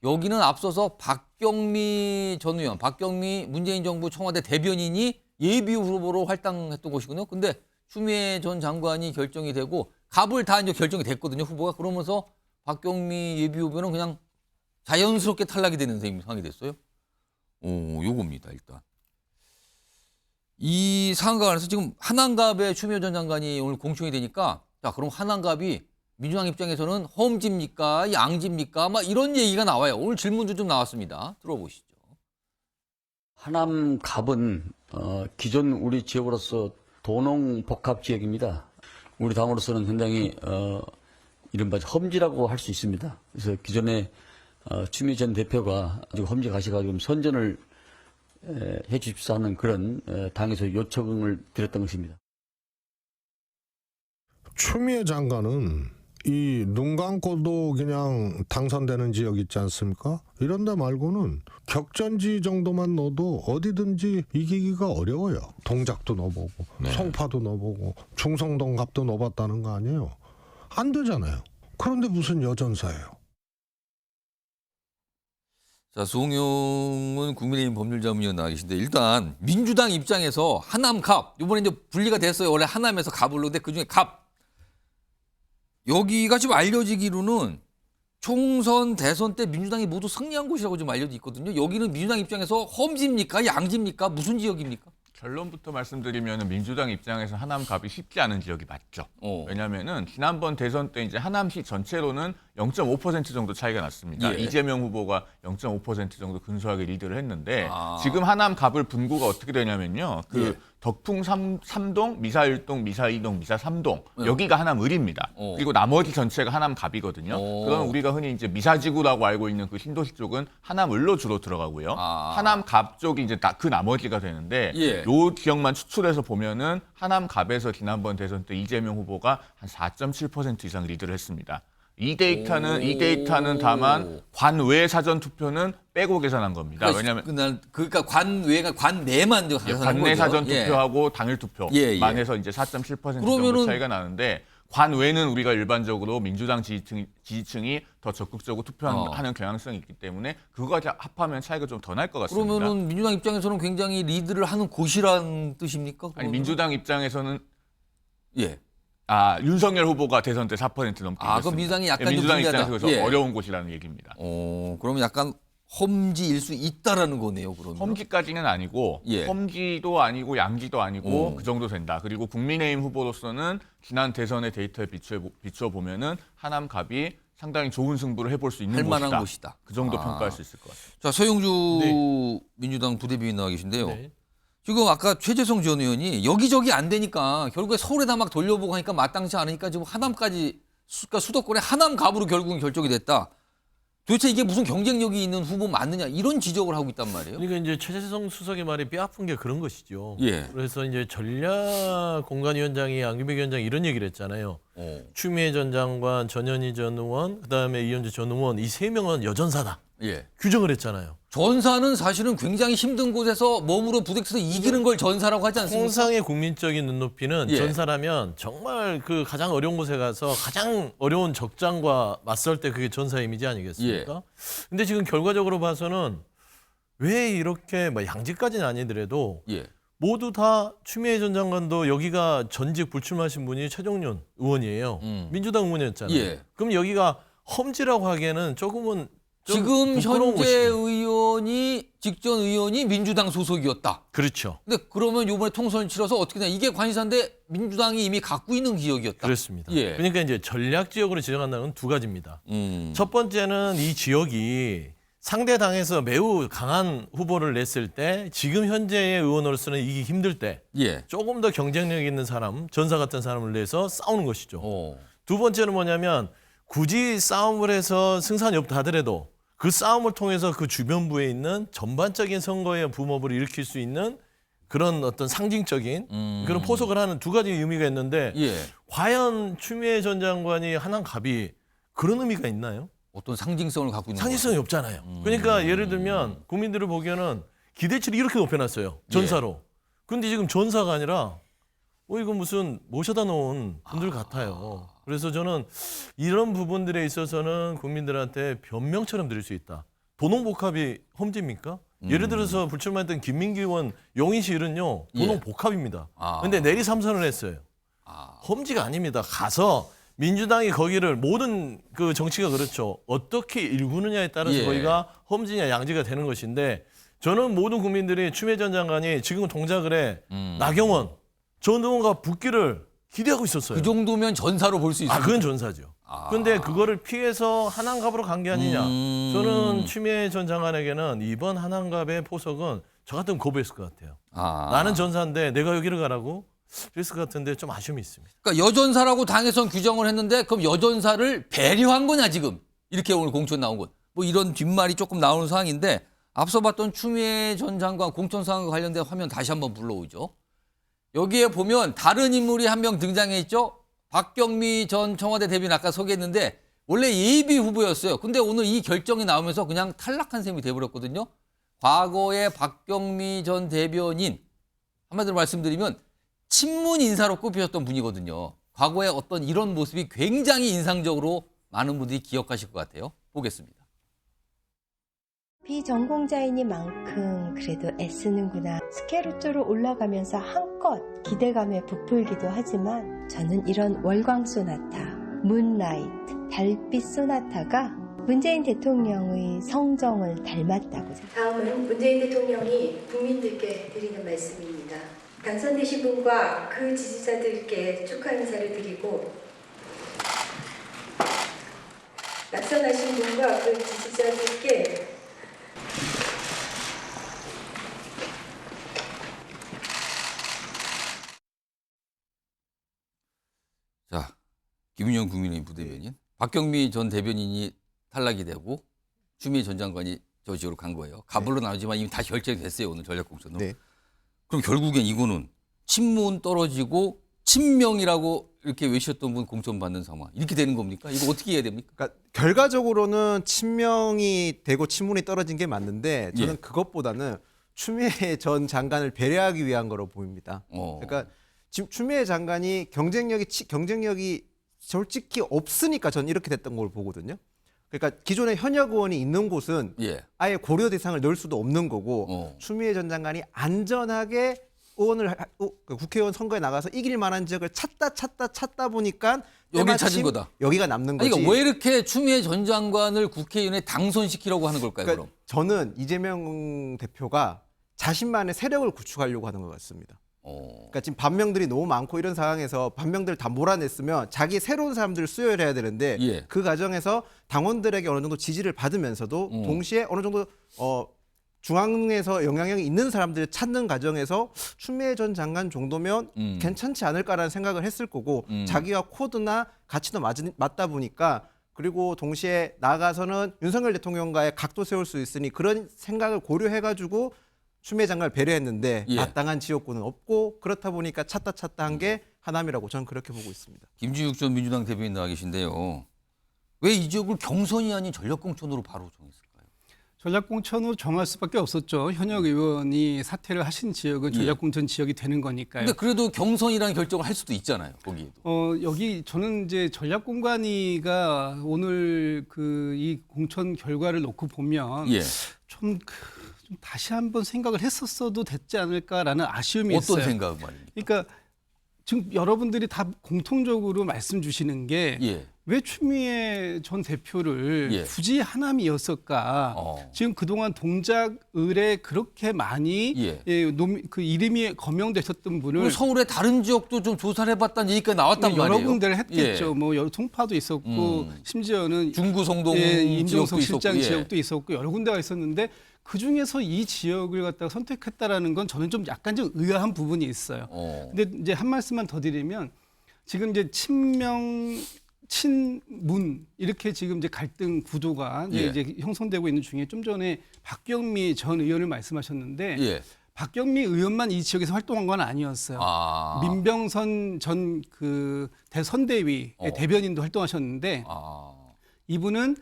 여기는 앞서서 박경미 전 의원, 박경미 문재인 정부 청와대 대변인이 예비 후보로 활동했던 곳이거든요. 근데 추미애 전 장관이 결정이 되고 갑을 다 이제 결정이 됐거든요. 후보가. 그러면서 박경미 예비 후보는 그냥 자연스럽게 탈락이 되는 상황이 됐어요. 요겁니다, 일단. 이 상황과 관해서 지금 한남갑의 추미애 전 장관이 오늘 공천이 되니까 자, 그럼 한남갑이 민주당 입장에서는 험지입니까? 양지입니까? 막 이런 얘기가 나와요. 오늘 질문도 좀 나왔습니다. 들어보시죠. 하남 갑은 기존 우리 지역으로서 도농복합 지역입니다. 우리 당으로서는 굉장히 이른바 험지라고 할 수 있습니다. 그래서 기존에 추미애 전 대표가 아주 험지 가셔가지고 선전을 해 주십사 하는 그런 당에서 요청을 드렸던 것입니다. 추미애 장관은 이 눈 감고도 그냥 당선되는 지역 있지 않습니까? 이런 데 말고는 격전지 정도만 넣어도 어디든지 이기기가 어려워요. 동작도 넣어보고 송파도 넣어보고 충성동 갑도 넣어봤다는 거 아니에요? 안 되잖아요. 그런데 무슨 여전사예요? 자, 수홍용은 국민의힘 법률자문위원 나와 계신데 일단 민주당 입장에서 하남 갑 이번에 이제 분리가 됐어요. 원래 하남에서 갑을로 근데 그중에 갑 여기가 지금 알려지기로는 총선 대선 때 민주당이 모두 승리한 곳이라고 좀 알려져 있거든요. 여기는 민주당 입장에서 험지입니까? 양지입니까? 무슨 지역입니까? 결론부터 말씀드리면 민주당 입장에서 하남 갑이 쉽지 않은 지역이 맞죠. 왜냐하면은 지난번 대선 때 이제 하남시 전체로는 0.5% 정도 차이가 났습니다. 예. 이재명 후보가 0.5% 정도 근소하게 리드를 했는데 지금 하남 갑을 분구가 어떻게 되냐면요. 덕풍 3동, 미사 1동, 미사 2동, 미사 3동 여기가 하남 을입니다. 그리고 나머지 전체가 하남 갑이거든요. 그러면 우리가 흔히 이제 미사지구라고 알고 있는 그 신도시 쪽은 하남 을로 주로 들어가고요. 하남 갑 쪽이 이제 그 나머지가 되는데 요 지역만 추출해서 보면은 하남 갑에서 지난번 대선 때 이재명 후보가 한 4.7% 이상 리드를 했습니다. 이 데이터는 다만 관외 사전 투표는 빼고 계산한 겁니다. 왜냐하면 그러니까 관내만 관내 사전 투표하고 당일 투표만 해서 이제 4.7% 정도 차이가 나는데 관외는 우리가 일반적으로 민주당 지지층이 더 적극적으로 투표하는 경향성이 있기 때문에 그거까지 합하면 차이가 좀 더 날 것 같습니다. 그러면은 민주당 입장에서는 굉장히 리드를 하는 곳이란 뜻입니까? 아니, 민주당 입장에서는 예. 윤석열 후보가 대선 때 4% 넘게 그럼 민주당이 약간 민주당 좀 입장에서 어려운 곳이라는 얘기입니다. 그러면 약간 험지일 수 있다라는 거네요, 그러면. 험지까지는 아니고 험지도 아니고 양지도 아니고 그 정도 된다. 그리고 국민의힘 후보로서는 지난 대선의 데이터에 비추어 보면은 하남 갑이 상당히 좋은 승부를 해볼 수 있는 만한 곳이다. 그 정도 평가할 수 있을 것 같습니다. 자, 서영주 민주당 부대변인 나와 계신데요. 지금 아까 최재성 전 의원이 여기저기 안 되니까 결국에 서울에다 막 돌려보고 하니까 마땅치 않으니까 지금 하남까지 그러니까 수도권의 하남 갑으로 결국은 결정이 됐다. 도대체 이게 무슨 경쟁력이 있는 후보 맞느냐 이런 지적을 하고 있단 말이에요. 그러니까 이제 최재성 수석의 말이 뼈아픈 게 그런 것이죠. 예. 그래서 이제 전략공관위원장이 안규백 위원장이 이런 얘기를 했잖아요. 추미애 전 장관, 전현희 전 의원, 그다음에 이현주 전 의원 이 세 명은 여전사다. 예. 규정을 했잖아요. 전사는 사실은 굉장히 힘든 곳에서 몸으로 부딪혀서 이기는 걸 전사라고 하지 않습니까? 통상의 국민적인 눈높이는 전사라면 정말 그 가장 어려운 곳에 가서 가장 어려운 적장과 맞설 때 그게 전사 이미지 아니겠습니까? 근데 지금 결과적으로 봐서는 왜 이렇게 뭐 양지까지는 아니더라도 모두 다 추미애 전 장관도 여기가 전직 불출마하신 분이 최종윤 의원이에요. 민주당 의원이었잖아요. 그럼 여기가 험지라고 하기에는 조금은 지금 현재 의원이 직전 의원이 민주당 소속이었다. 그렇죠. 근데 그러면 이번에 통선을 치러서 어떻게 되냐? 이게 관심사인데 민주당이 이미 갖고 있는 지역이었다. 그렇습니다. 그러니까 이제 전략 지역으로 지정한다는 건 두 가지입니다. 첫 번째는 이 지역이 상대 당에서 매우 강한 후보를 냈을 때 지금 현재의 의원으로서는 이기 힘들 때 조금 더 경쟁력 있는 사람, 전사 같은 사람을 내서 싸우는 것이죠. 두 번째는 뭐냐면 굳이 싸움을 해서 승산이 없다 하더라도 그 싸움을 통해서 그 주변부에 있는 전반적인 선거의 붐업을 일으킬 수 있는 그런 어떤 상징적인 그런 포석을 하는 두 가지 의미가 있는데 과연 추미애 전 장관이 하남 갑이 그런 의미가 있나요? 어떤 상징성을 갖고 있는 상징성이 없잖아요. 그러니까 예를 들면 국민들을 보기에는 기대치를 이렇게 높여놨어요. 전사로. 근데 지금 전사가 아니라 이거 무슨 모셔다 놓은 분들 같아요. 그래서 저는 이런 부분들에 있어서는 국민들한테 변명처럼 드릴 수 있다. 도농복합이 험지입니까? 예를 들어서 불출마했던 김민기 의원 용인시을은요. 도농복합입니다. 근데 내리 3선을 했어요. 험지가 아닙니다. 가서 민주당이 거기를 모든 그 정치가 그렇죠. 어떻게 일구느냐에 따라서 거기가 험지냐 양지가 되는 것인데 저는 모든 국민들이 추미애 전 장관이 지금 동작을 해 나경원 전 의원과 붙기를 기대하고 있었어요. 그 정도면 전사로 볼 수 있어요. 그건 전사죠. 그런데 그거를 피해서 하남갑으로 간 게 아니냐. 저는 추미애 전 장관에게는 이번 하남갑의 포석은 저 같으면 거부했을 것 같아요. 나는 전사인데 내가 여기를 가라고? 그랬을 것 같은데 좀 아쉬움이 있습니다. 그러니까 여전사라고 당에선 규정을 했는데 그럼 여전사를 배려한 거냐 지금. 이렇게 오늘 공천 나온 것. 뭐 이런 뒷말이 조금 나오는 상황인데 앞서 봤던 추미애 전 장관 공천 상황과 관련된 화면 다시 한번 불러오죠. 여기에 보면 다른 인물이 한 명 등장해 있죠. 박경미 전 청와대 대변인 아까 소개했는데 원래 예비 후보였어요. 근데 오늘 이 결정이 나오면서 그냥 탈락한 셈이 돼버렸거든요. 과거에 박경미 전 대변인 한마디로 말씀드리면 친문 인사로 꼽히셨던 분이거든요. 과거에 어떤 이런 모습이 굉장히 인상적으로 많은 분들이 기억하실 것 같아요. 보겠습니다. 비전공자이니만큼 그래도 애쓰는구나. 스케루트로 올라가면서 한껏 기대감에 부풀기도 하지만 저는 이런 월광 소나타, 문라이트, 달빛 소나타가 문재인 대통령의 성정을 닮았다고 생각합니다. 다음은 문재인 대통령이 국민들께 드리는 말씀입니다. 당선되신 분과 그 지지자들께 축하 인사를 드리고 낙선하신 분과 그 지지자들께 자, 김윤영 국민의힘 부대변인, 박경미 전 대변인이 탈락이 되고 추미애 전 장관이 저 지역으로 간 거예요. 가불로 나오지만 이미 다 결정이 됐어요. 오늘 전략공천으로. 네. 그럼 결국엔 이거는 친문 떨어지고 친명이라고 이렇게 외쳤던 분 공천받는 상황. 이렇게 되는 겁니까? 이거 어떻게 해야 됩니까? 그러니까 결과적으로는 친명이 되고 친문이 떨어진 게 맞는데 저는 예. 그것보다는 추미애 전 장관을 배려하기 위한 거로 보입니다. 그러니까 지금 추미애 장관이 경쟁력이 솔직히 없으니까 저는 이렇게 됐던 걸 보거든요. 그러니까 기존에 현역 의원이 있는 곳은 예. 아예 고려 대상을 넣을 수도 없는 거고 추미애 전 장관이 안전하게 국회의원 선거에 나가서 이길 만한 지역을 찾다 보니까 여기 찾은 거다. 여기가 남는 거지. 그러니까 왜 이렇게 추미애 전 장관을 국회의원에 당선시키려고 하는 걸까요? 그러니까 그럼 저는 이재명 대표가 자신만의 세력을 구축하려고 하는 것 같습니다. 그러니까 지금 반명들이 너무 많고 이런 상황에서 반명들을 다 몰아냈으면 자기 새로운 사람들을 수혈해야 되는데 예. 그 과정에서 당원들에게 어느 정도 지지를 받으면서도 동시에 어느 정도 중앙에서 영향력이 있는 사람들을 찾는 과정에서 추미애 전 장관 정도면 괜찮지 않을까라는 생각을 했을 거고 자기가 코드나 가치도 맞다 보니까 그리고 동시에 나가서는 윤석열 대통령과의 각도 세울 수 있으니 그런 생각을 고려해가지고 추미애 장관을 배려했는데 예. 마땅한 지역구는 없고 그렇다 보니까 찾다 한 게 하남이라고 저는 그렇게 보고 있습니다. 김지욱 전 민주당 대변인 나와 계신데요. 왜 이 지역을 경선이 아닌 전략공천으로 바로 정했을까요? 전략공천으로 정할 수밖에 없었죠. 현역 의원이 사퇴를 하신 지역은 전략공천 지역이 되는 거니까요. 근데 그래도 경선이라는 결정을 할 수도 있잖아요. 거기에도. 여기 저는 이제 전략공관위가 오늘 이 공천 결과를 놓고 보면 예. 좀 다시 한번 생각을 했었어도 됐지 않을까라는 아쉬움이 있어요. 어떤 생각 말입니까? 그러니까 지금 여러분들이 다 공통적으로 말씀 주시는 게 왜 추미애 전 대표를 굳이 하남이었을까? 지금 그동안 동작 을에 그렇게 많이 그 이름이 거명되셨던 분을 서울의 다른 지역도 좀 조사를 해봤다는 얘기가 나왔단 말이에요. 여러 군데를 했겠죠. 뭐 송파도 있었고 심지어는 중구 성동 임종석 실장 있었고, 지역도 있었고 여러 군데가 있었는데 그 중에서 이 지역을 갖다가 선택했다라는 건 저는 좀 약간 좀 의아한 부분이 있어요. 근데 이제 한 말씀만 더 드리면 지금 이제 친명 친문 이렇게 지금 이제 갈등 구도가 이제 형성되고 있는 중에 좀 전에 박경미 전 의원을 말씀하셨는데 박경미 의원만 이 지역에서 활동한 건 아니었어요. 민병선 전 그 대선대위 대변인도 활동하셨는데 이분은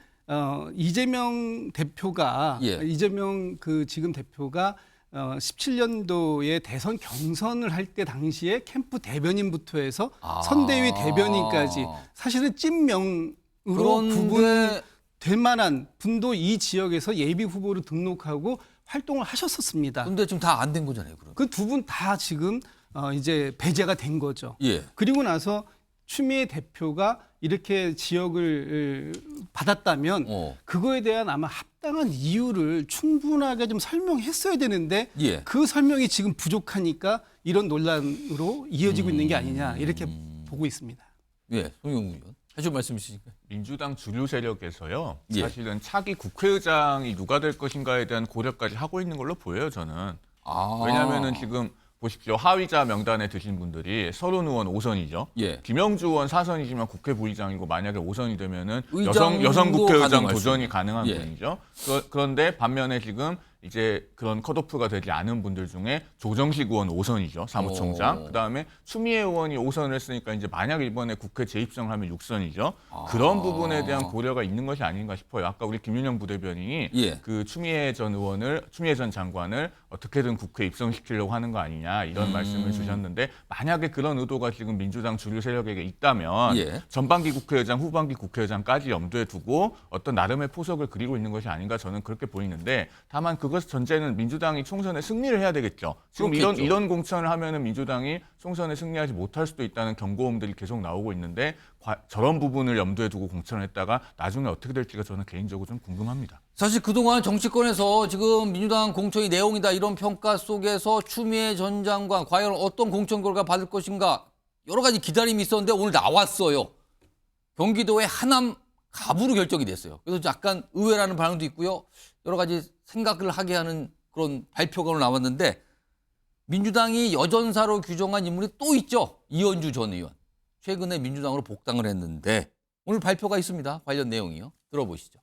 이재명 대표가 이재명 그 지금 대표가 17년도에 대선 경선을 할 때 당시에 캠프 대변인부터 해서 선대위 대변인까지 사실은 찐명으로 구분될 만한 분도 이 지역에서 예비 후보로 등록하고 활동을 하셨었습니다. 근데 지금 다 안 된 거잖아요. 그 두 분 다 지금 이제 배제가 된 거죠. 그리고 나서 추미애 대표가 이렇게 지역을 받았다면 그거에 대한 아마 합당한 이유를 충분하게 좀 설명했어야 되는데 그 설명이 지금 부족하니까 이런 논란으로 이어지고 있는 게 아니냐 이렇게 보고 있습니다. 송영무 의원. 하실 말씀 있으실까요? 민주당 주류 세력에서요. 사실은 차기 국회의장이 누가 될 것인가에 대한 고려까지 하고 있는 걸로 보여요, 저는. 왜냐하면은 지금 보십시오. 하위자 명단에 드신 분들이 서른 의원 5선이죠. 김영주 의원 4선이지만 국회 부의장이고 만약에 5선이 되면은 여성 국회의장 도전이 가능한 분이죠. 그런데 반면에 지금 이제 그런 컷오프가 되지 않은 분들 중에 조정식 의원 5선이죠. 사무총장. 그다음에 추미애 의원이 5선을 했으니까 이제 만약 이번에 국회 재입성을 하면 6선이죠. 그런 부분에 대한 고려가 있는 것이 아닌가 싶어요. 아까 우리 김윤영 부대변인이 그 추미애 전 장관을 어떻게든 국회에 입성시키려고 하는 거 아니냐 이런 말씀을 주셨는데 만약에 그런 의도가 지금 민주당 주류 세력에게 있다면 전반기 국회의장, 후반기 국회의장까지 염두에 두고 어떤 나름의 포석을 그리고 있는 것이 아닌가 저는 그렇게 보이는데 다만 그것 전제는 민주당이 총선에 승리를 해야 되겠죠. 지금 이런 공천을 하면은 민주당이 총선에 승리하지 못할 수도 있다는 경고음들이 계속 나오고 있는데 저런 부분을 염두에 두고 공천을 했다가 나중에 어떻게 될지가 저는 개인적으로 좀 궁금합니다. 사실 그동안 정치권에서 지금 민주당 공천이 내용이다 이런 평가 속에서 추미애 전 장관 과연 어떤 공천 결과 받을 것인가 여러 가지 기다림이 있었는데 오늘 나왔어요. 경기도의 하남 갑으로 결정이 됐어요. 그래서 약간 의외라는 반응도 있고요. 여러 가지 생각을 하게 하는 그런 발표가 오늘 나왔는데 민주당이 여전사로 규정한 인물이 또 있죠. 이현주 전 의원. 최근에 민주당으로 복당을 했는데 오늘 발표가 있습니다. 관련 내용이요. 들어보시죠.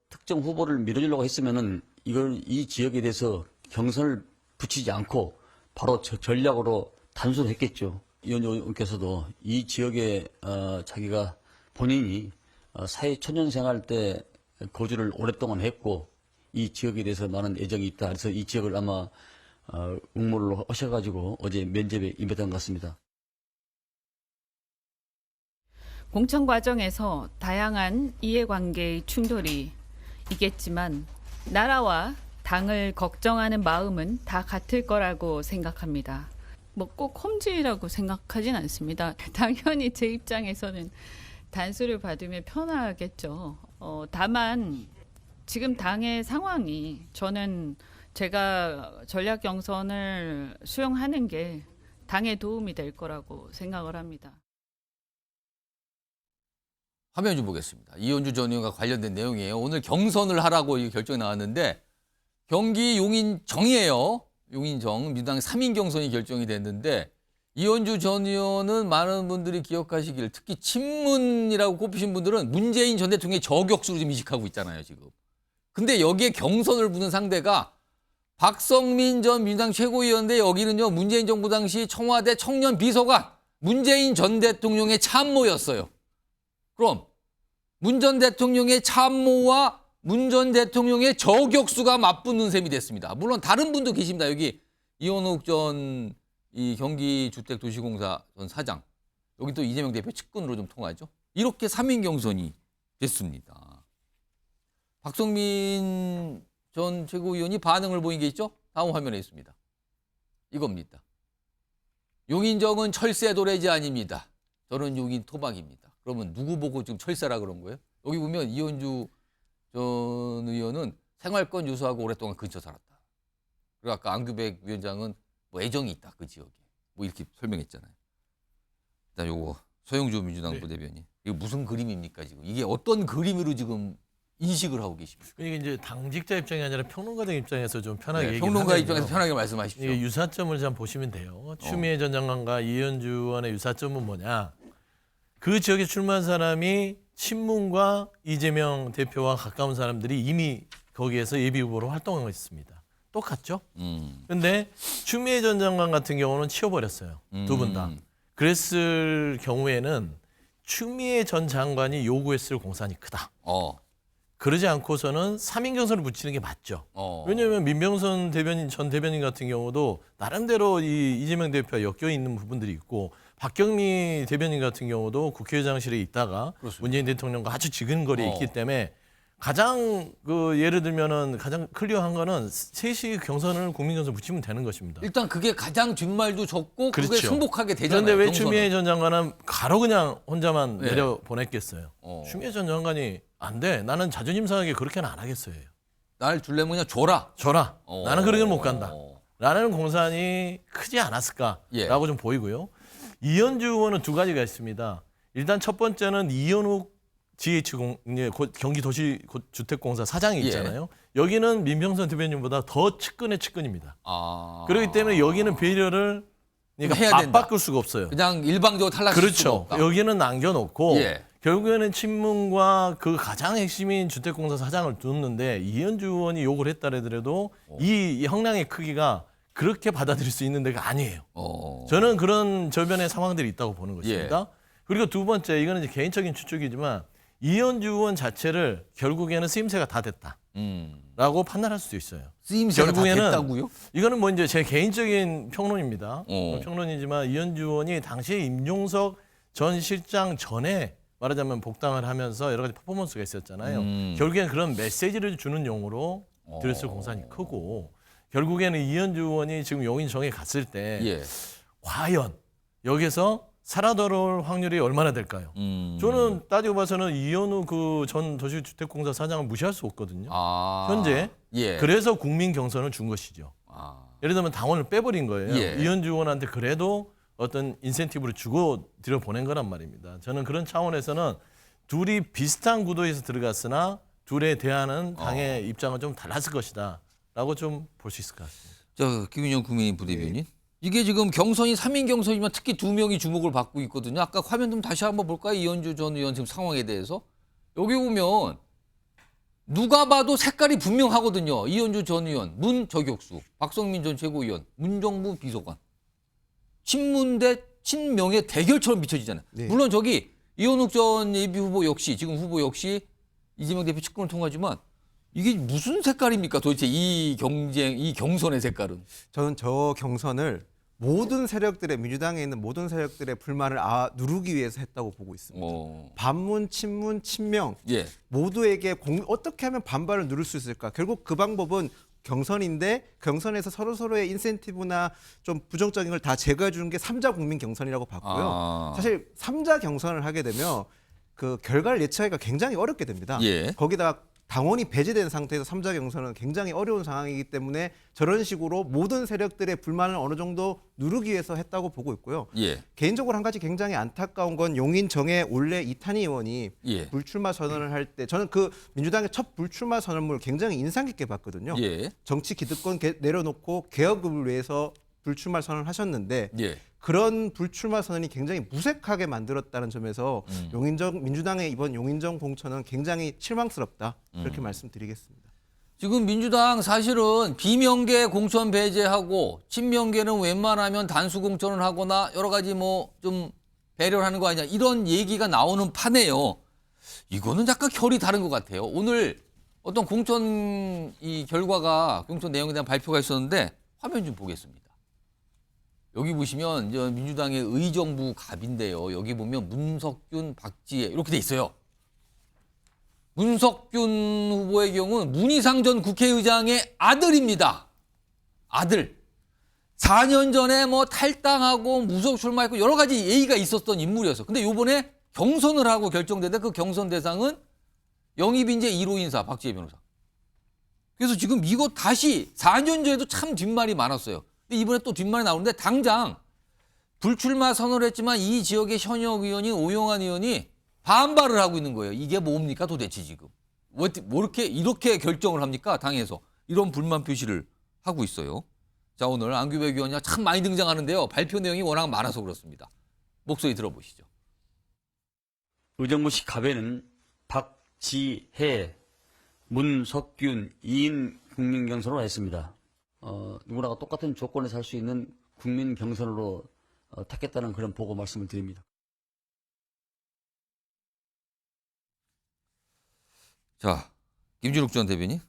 특정 후보를 밀어주려고 했으면은 이 지역에 대해서 경선을 붙이지 않고 바로 전략으로 단순했겠죠. 이원 의원께서도 이 지역에 자기가 본인이 사회 초년 생활 때 거주를 오랫동안 했고 이 지역에 대해서 많은 애정이 있다. 그래서 이 지역을 아마 응모를 하셔가지고 어제 면접에 임했던 것 같습니다. 공천 과정에서 다양한 이해관계의 충돌이 있겠지만 나라와 당을 걱정하는 마음은 다 같을 거라고 생각합니다. 뭐 꼭 험지라고 생각하진 않습니다. 당연히 제 입장에서는 단수를 받으면 편하겠죠. 다만 지금 당의 상황이 저는 제가 전략 경선을 수용하는 게 당에 도움이 될 거라고 생각을 합니다. 화면 좀 보겠습니다. 이현주 전 의원과 관련된 내용이에요. 오늘 경선을 하라고 이 결정이 나왔는데 경기 용인정이에요. 용인정 민주당 3인 경선이 결정이 됐는데 이현주 전 의원은 많은 분들이 기억하시길 특히 친문이라고 꼽히신 분들은 문재인 전 대통령의 저격수로 지금 이식하고 있잖아요. 지금. 근데 여기에 경선을 붙는 상대가 박성민 전 민주당 최고위원인데 여기는요 문재인 정부 당시 청와대 청년 비서관 문재인 전 대통령의 참모였어요. 그럼 문 전 대통령의 참모와 문 전 대통령의 저격수가 맞붙는 셈이 됐습니다. 물론 다른 분도 계십니다. 여기 이원욱 전 이 경기주택도시공사 전 사장, 여기 또 이재명 대표 측근으로 좀 통하죠. 이렇게 3인 경선이 됐습니다. 박성민 전 최고위원이 반응을 보인 게 있죠. 다음 화면에 있습니다. 이겁니다. 용인정은 철새 도래지 아닙니다. 저는 용인 토박입니다. 그러면 누구 보고 지금 철새라 그런 거예요? 여기 보면 이현주 전 의원은 생활권 유수하고 오랫동안 근처 살았다. 그리고 아까 안규백 위원장은 뭐 애정이 있다 그 지역에 뭐 이렇게 설명했잖아요. 일단 요거 서영주 민주당 부대변인 이거 무슨 그림입니까 지금? 이게 어떤 그림으로 지금 인식을 하고 계십니까? 이게 이제 당직자 입장이 아니라 평론가들 입장에서 좀 편하게 얘기를 평론가 하면요. 입장에서 편하게 말씀하십시오. 이게 유사점을 좀 보시면 돼요. 추미애 전 장관과 이현주 의원의 유사점은 뭐냐? 그 지역에 출마한 사람이 친문과 이재명 대표와 가까운 사람들이 이미 거기에서 예비 후보로 활동하고 있습니다. 똑같죠? 근데 추미애 전 장관 같은 경우는 치워버렸어요. 두 분 다. 그랬을 경우에는 추미애 전 장관이 요구했을 공산이 크다. 그러지 않고서는 3인 경선을 붙이는 게 맞죠. 왜냐하면 민병선 전 대변인 같은 경우도 나름대로 이재명 대표와 엮여 있는 부분들이 있고 박경미 대변인 같은 경우도 국회의장실에 있다가 그렇습니다. 문재인 대통령과 아주 지근거리에 있기 때문에 가장 예를 들면은 가장 클리어한 거는 셋이 경선을 국민경선 붙이면 되는 것입니다. 일단 그게 가장 뒷말도 적고 그렇죠. 그게 승복하게 되잖아요. 그런데 왜 경선은. 추미애 전 장관은 가로 그냥 혼자만 내려 보냈겠어요. 추미애 전 장관이 안 돼. 나는 자존심 상하게 그렇게는 안 하겠어요. 날 줄래면 그냥 줘라. 나는 그렇게는 못 간다. 라는 공산이 크지 않았을까라고 좀 보이고요. 이현주 의원은 두 가지가 있습니다. 일단 첫 번째는 이현욱 경기도시주택공사 사장이 있잖아요. 여기는 민병선 대변인보다 더 측근의 측근입니다. 그렇기 때문에 여기는 배려를 해야 된다. 바꿀 수가 없어요. 그냥 일방적으로 탈락할 그렇죠. 수가 없다. 여기는 남겨놓고 결국에는 친문과 그 가장 핵심인 주택공사 사장을 뒀는데 이현주 의원이 욕을 했다 하더라도 이 형량의 크기가 그렇게 받아들일 수 있는 데가 아니에요. 저는 그런 저변의 상황들이 있다고 보는 것입니다. 그리고 두 번째, 이거는 이제 개인적인 추측이지만 이현주 의원 자체를 결국에는 쓰임새가 다 됐다라고 판단할 수도 있어요. 쓰임새가 다 됐다고요? 이거는 뭐 이제 제 개인적인 평론입니다. 평론이지만 이현주 의원이 당시에 임종석 전 실장 전에 말하자면 복당을 하면서 여러 가지 퍼포먼스가 있었잖아요. 결국에는 그런 메시지를 주는 용으로 들었을 공산이 크고 결국에는 이현주 의원이 지금 용인정에 갔을 때 과연 여기서 살아돌아올 확률이 얼마나 될까요? 저는 따지고 봐서는 이현우 그 전 도시주택공사 사장을 무시할 수 없거든요. 현재. 그래서 국민 경선을 준 것이죠. 예를 들면 당원을 빼버린 거예요. 이현주 의원한테 그래도 어떤 인센티브를 주고 들여보낸 거란 말입니다. 저는 그런 차원에서는 둘이 비슷한 구도에서 들어갔으나 둘에 대하는 당의 입장은 좀 달랐을 것이다 라고 좀 볼 수 있을 것 같습니다. 자, 김윤영 국민의힘 부대변인. 이게 지금 경선이 3인 경선이지만 특히 2명이 주목을 받고 있거든요. 아까 화면 좀 다시 한번 볼까요? 이현주 전 의원 지금 상황에 대해서. 여기 보면 누가 봐도 색깔이 분명하거든요. 이현주 전 의원, 문저격수, 박성민 전 최고위원, 문정부 비서관. 친문 대 친명의 대결처럼 비춰지잖아요. 네. 물론 저기 이현욱 전 예비후보 역시 지금 후보 역시 이재명 대표 측근을 통하지만 이게 무슨 색깔입니까? 도대체 이 경쟁, 이 경선의 색깔은? 저는 저 경선을 모든 세력들의 민주당에 있는 모든 세력들의 불만을 누르기 위해서 했다고 보고 있습니다. 반문, 친문, 친명 예. 모두에게 어떻게 하면 반발을 누를 수 있을까? 결국 그 방법은 경선인데 경선에서 서로의 인센티브나 좀 부정적인 걸 다 제거해 주는 게 3자 국민 경선이라고 봤고요. 사실 3자 경선을 하게 되면 그 결과를 예측하기가 굉장히 어렵게 됩니다. 예. 거기다가 당원이 배제된 상태에서 3자 경선은 굉장히 어려운 상황이기 때문에 저런 식으로 모든 세력들의 불만을 어느 정도 누르기 위해서 했다고 보고 있고요. 예. 개인적으로 한 가지 굉장히 안타까운 건 용인 정의 올해 이탄희 의원이 예. 불출마 선언을 할 때 저는 그 민주당의 첫 불출마 선언문을 굉장히 인상 깊게 봤거든요. 예. 정치 기득권 내려놓고 개혁을 위해서 불출마 선언을 하셨는데 예. 그런 불출마 선언이 굉장히 무색하게 만들었다는 점에서 민주당의 이번 용인정 공천은 굉장히 실망스럽다. 그렇게 말씀드리겠습니다. 지금 민주당 사실은 비명계 공천 배제하고 친명계는 웬만하면 단수 공천을 하거나 여러 가지 뭐 좀 배려를 하는 거 아니냐 이런 얘기가 나오는 판에요. 이거는 약간 결이 다른 것 같아요. 오늘 어떤 공천 이 결과가 공천 내용에 대한 발표가 있었는데 화면 좀 보겠습니다. 여기 보시면 이제 민주당의 의정부 갑인데요. 여기 보면 문석균, 박지혜 이렇게 돼 있어요. 문석균 후보의 경우는 문희상 전 국회의장의 아들입니다. 아들. 4년 전에 뭐 탈당하고 무속 출마했고 여러 가지 예의가 있었던 인물이었어. 근데 요번에 경선을 하고 결정되는데 그 경선 대상은 영입인재 1호 인사 박지혜 변호사. 그래서 지금 이거 다시 4년 전에도 참 뒷말이 많았어요. 근데 이번에 또 뒷말이 나오는데 당장 불출마 선언을 했지만 이 지역의 현역 의원인 오영환 의원이 반발을 하고 있는 거예요. 이게 뭡니까 도대체 지금. 뭐 이렇게 결정을 합니까? 당에서. 이런 불만 표시를 하고 있어요. 자, 오늘 안규백 의원이 참 많이 등장하는데요. 발표 내용이 워낙 많아서 그렇습니다. 목소리 들어보시죠. 의정부시 갑에는 박지혜, 문석균, 2인 국민 경선으로 했습니다. 누구나가 똑같은 조건에서 할 수 있는 국민 경선으로 택했다는 그런 보고 말씀을 드립니다. 자, 김준욱 전 대변인.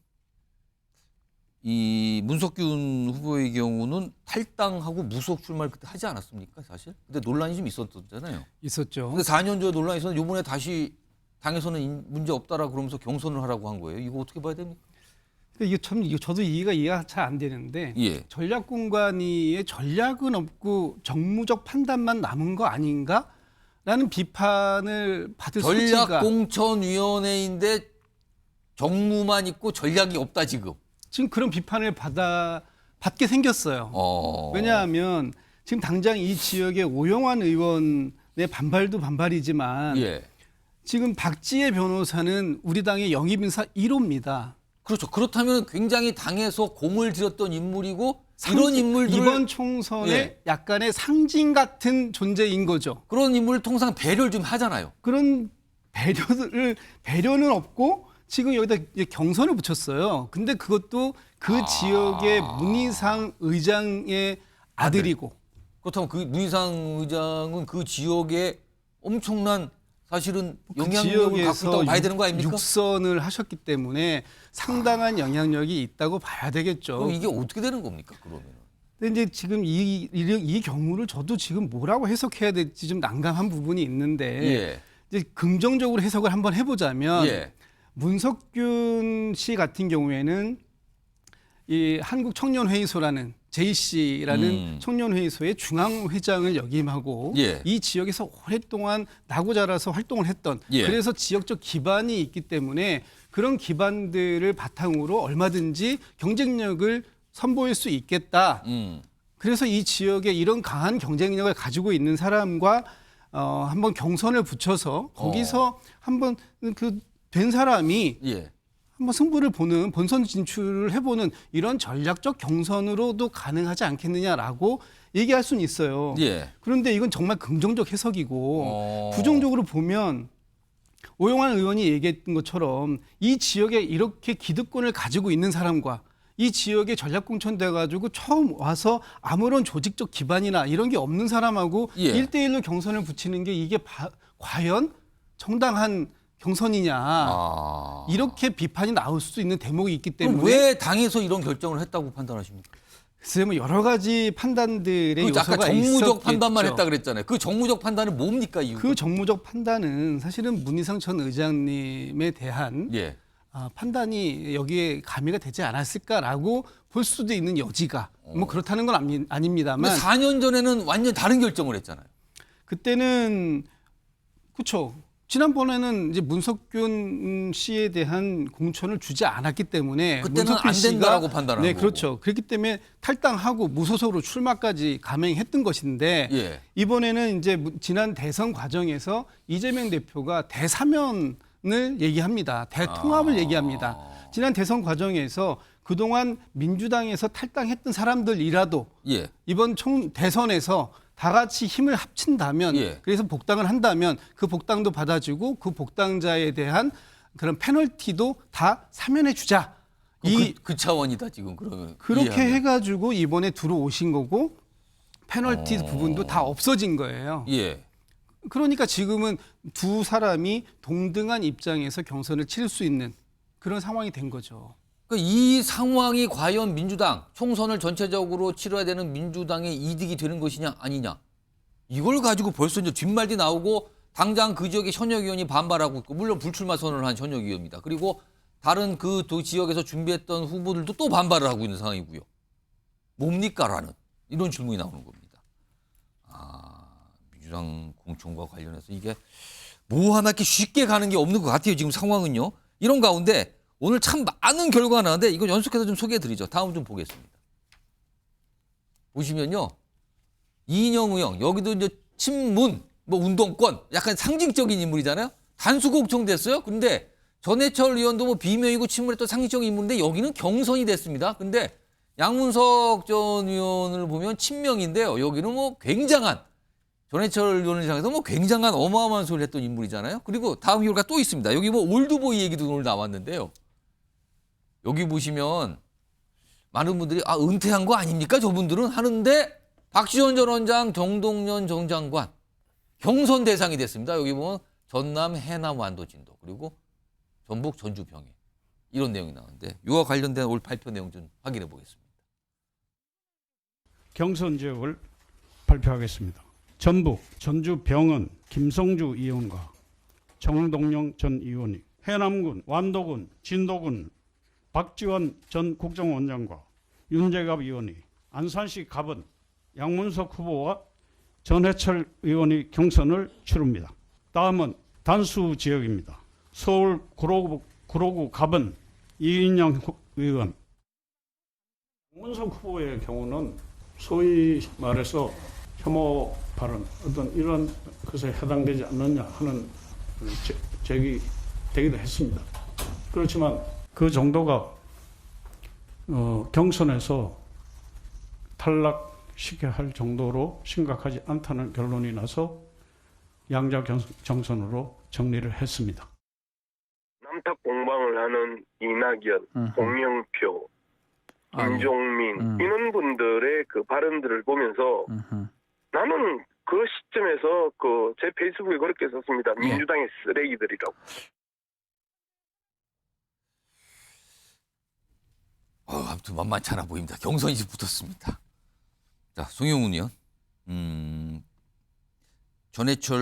이 문석균 후보의 경우는 탈당하고 무속 출마를 그때 하지 않았습니까, 사실? 근데 논란이 좀 있었잖아요. 있었죠. 근데 4년 전에 논란이 있었는데 이번에 다시 당에서는 문제 없다라 그러면서 경선을 하라고 한 거예요. 이거 어떻게 봐야 됩니까? 이게 저도 이해가 잘 안 되는데 예. 전략공관위에 전략은 없고 정무적 판단만 남은 거 아닌가라는 비판을 받을 소지가 전략공천위원회인데 정무만 있고 전략이 없다 지금. 지금 그런 비판을 받게 생겼어요. 왜냐하면 지금 당장 이 지역의 오영환 의원의 반발도 반발이지만 예. 지금 박지혜 변호사는 우리 당의 영입인사 1호입니다. 그렇죠. 그렇다면 굉장히 당에서 공을 들였던 인물이고 이런 인물들을 이번 총선에 예. 약간의 상징 같은 존재인 거죠. 그런 인물을 통상 배려를 좀 하잖아요. 그런 배려는 없고 지금 여기다 경선을 붙였어요. 근데 그것도 그 지역의 문희상 의장의 아들이고. 그렇다면 그 문희상 의장은 그 지역에 엄청난 사실은 영향력을 갖고 있다고 봐야 되는 거 아닙니까? 육선을 하셨기 때문에 상당한 영향력이 있다고 봐야 되겠죠. 그럼 이게 어떻게 되는 겁니까, 그러면? 근데 이제 지금 이 경우를 저도 지금 뭐라고 해석해야 될지 좀 난감한 부분이 있는데 예. 이제 긍정적으로 해석을 한번 해보자면 예. 문석균 씨 같은 경우에는 이 한국청년회의소라는 JC라는 청년회의소의 중앙회장을 역임하고 예. 이 지역에서 오랫동안 나고 자라서 활동을 했던 예. 그래서 지역적 기반이 있기 때문에 그런 기반들을 바탕으로 얼마든지 경쟁력을 선보일 수 있겠다. 그래서 이 지역에 이런 강한 경쟁력을 가지고 있는 사람과 한번 경선을 붙여서 거기서 한번 된 사람이 예. 한번 승부를 보는 본선 진출을 해보는 이런 전략적 경선으로도 가능하지 않겠느냐라고 얘기할 수는 있어요. 예. 그런데 이건 정말 긍정적 해석이고 부정적으로 보면 오영환 의원이 얘기했던 것처럼 이 지역에 이렇게 기득권을 가지고 있는 사람과 이 지역에 전략공천 돼가지고 처음 와서 아무런 조직적 기반이나 이런 게 없는 사람하고 예. 1대1로 경선을 붙이는 게 이게 과연 정당한 경선이냐 이렇게 비판이 나올 수 있는 대목이 있기 때문에 그럼 왜 당에서 이런 결정을 했다고 판단하십니까? 글쎄요, 뭐 여러 가지 판단들의 아까 요소가 정무적 있었겠죠. 판단만 했다 그랬잖아요. 그 정무적 판단은 뭡니까? 이유가? 그 정무적 판단은 사실은 문희상 전 의장님에 대한 예. 판단이 여기에 가미가 되지 않았을까라고 볼 수도 있는 여지가 뭐 그렇다는 건 아닙니다만. 근데 4년 전에는 완전 다른 결정을 했잖아요. 그때는 그렇죠. 지난번에는 이제 문석균 씨에 대한 공천을 주지 않았기 때문에 그때는 문석균 안 씨가 된다라고 판단한 네, 거고. 그렇죠. 그렇기 때문에 탈당하고 무소속으로 출마까지 감행했던 것인데 예. 이번에는 이제 지난 대선 과정에서 이재명 대표가 대사면을 얘기합니다. 대통합을 얘기합니다. 지난 대선 과정에서 그동안 민주당에서 탈당했던 사람들이라도 예. 이번 대선에서 다 같이 힘을 합친다면 예. 그래서 복당을 한다면 그 복당도 받아주고 그 복당자에 대한 그런 페널티도 다 사면해 주자. 그 차원이다 지금 그러면. 그렇게 이해하면. 해가지고 이번에 들어오신 거고 페널티 부분도 다 없어진 거예요. 예. 그러니까 지금은 두 사람이 동등한 입장에서 경선을 치를 수 있는 그런 상황이 된 거죠. 그러니까 이 상황이 과연 민주당 총선을 전체적으로 치러야 되는 민주당의 이득이 되는 것이냐 아니냐. 이걸 가지고 벌써 이제 뒷말이 나오고 당장 그 지역의 현역 의원이 반발하고 있고 물론 불출마 선언을 한 현역 의원입니다. 그리고 다른 그 지역에서 준비했던 후보들도 또 반발을 하고 있는 상황이고요. 뭡니까라는 이런 질문이 나오는 겁니다. 민주당 공천과 관련해서 이게 뭐 하나 이렇게 쉽게 가는 게 없는 것 같아요. 지금 상황은요. 이런 가운데 오늘 참 많은 결과가 나왔는데 이거 연속해서 좀 소개해드리죠. 다음 좀 보겠습니다. 보시면요. 이인영 의원 여기도 이제 친문 뭐 운동권 약간 상징적인 인물이잖아요. 단수 공천됐어요. 근데 전해철 의원도 뭐 비명이고 친문했던 상징적인 인물인데 여기는 경선이 됐습니다. 근데 양문석 전 의원을 보면 친명인데요. 여기는 뭐 굉장한 전해철 의원을 향해서 뭐 굉장한 어마어마한 소리를 했던 인물이잖아요. 그리고 다음 결과 또 있습니다. 여기 뭐 올드보이 얘기도 오늘 나왔는데요. 여기 보시면 많은 분들이 은퇴한 거 아닙니까? 저분들은 하는데 박지원 전 원장, 정동연 전 장관 경선 대상이 됐습니다. 여기 보면 전남 해남 완도 진도 그리고 전북 전주 병해 이런 내용이 나오는데 이와 관련된 올 발표 내용 좀 확인해 보겠습니다. 경선 지역을 발표하겠습니다. 전북 전주 병은 김성주 의원과 정동영 전 의원이, 해남군 완도군 진도군 박지원 전 국정원장과 윤재갑 의원이, 안산시 갑은 양문석 후보와 전해철 의원이 경선을 치릅니다. 다음은 단수 지역입니다. 서울 구로구 갑은 이인영 의원. 양문석 후보의 경우는 소위 말해서 혐오 발언 어떤 이런 것에 해당되지 않느냐 하는 제기되기도 했습니다. 그렇지만 그 정도가 경선에서 탈락시켜야 할 정도로 심각하지 않다는 결론이 나서 양자 경선으로 정리를 했습니다. 남탓 공방을 하는 이낙연, 홍영표, 김종민 이런 분들의 그 발언들을 보면서 나는 그 시점에서 제 페이스북에 그렇게 썼습니다. 민주당의 쓰레기들이라고. 아무튼 만만치 않아 보입니다. 경선이 붙었습니다. 자, 송영훈 의원, 전해철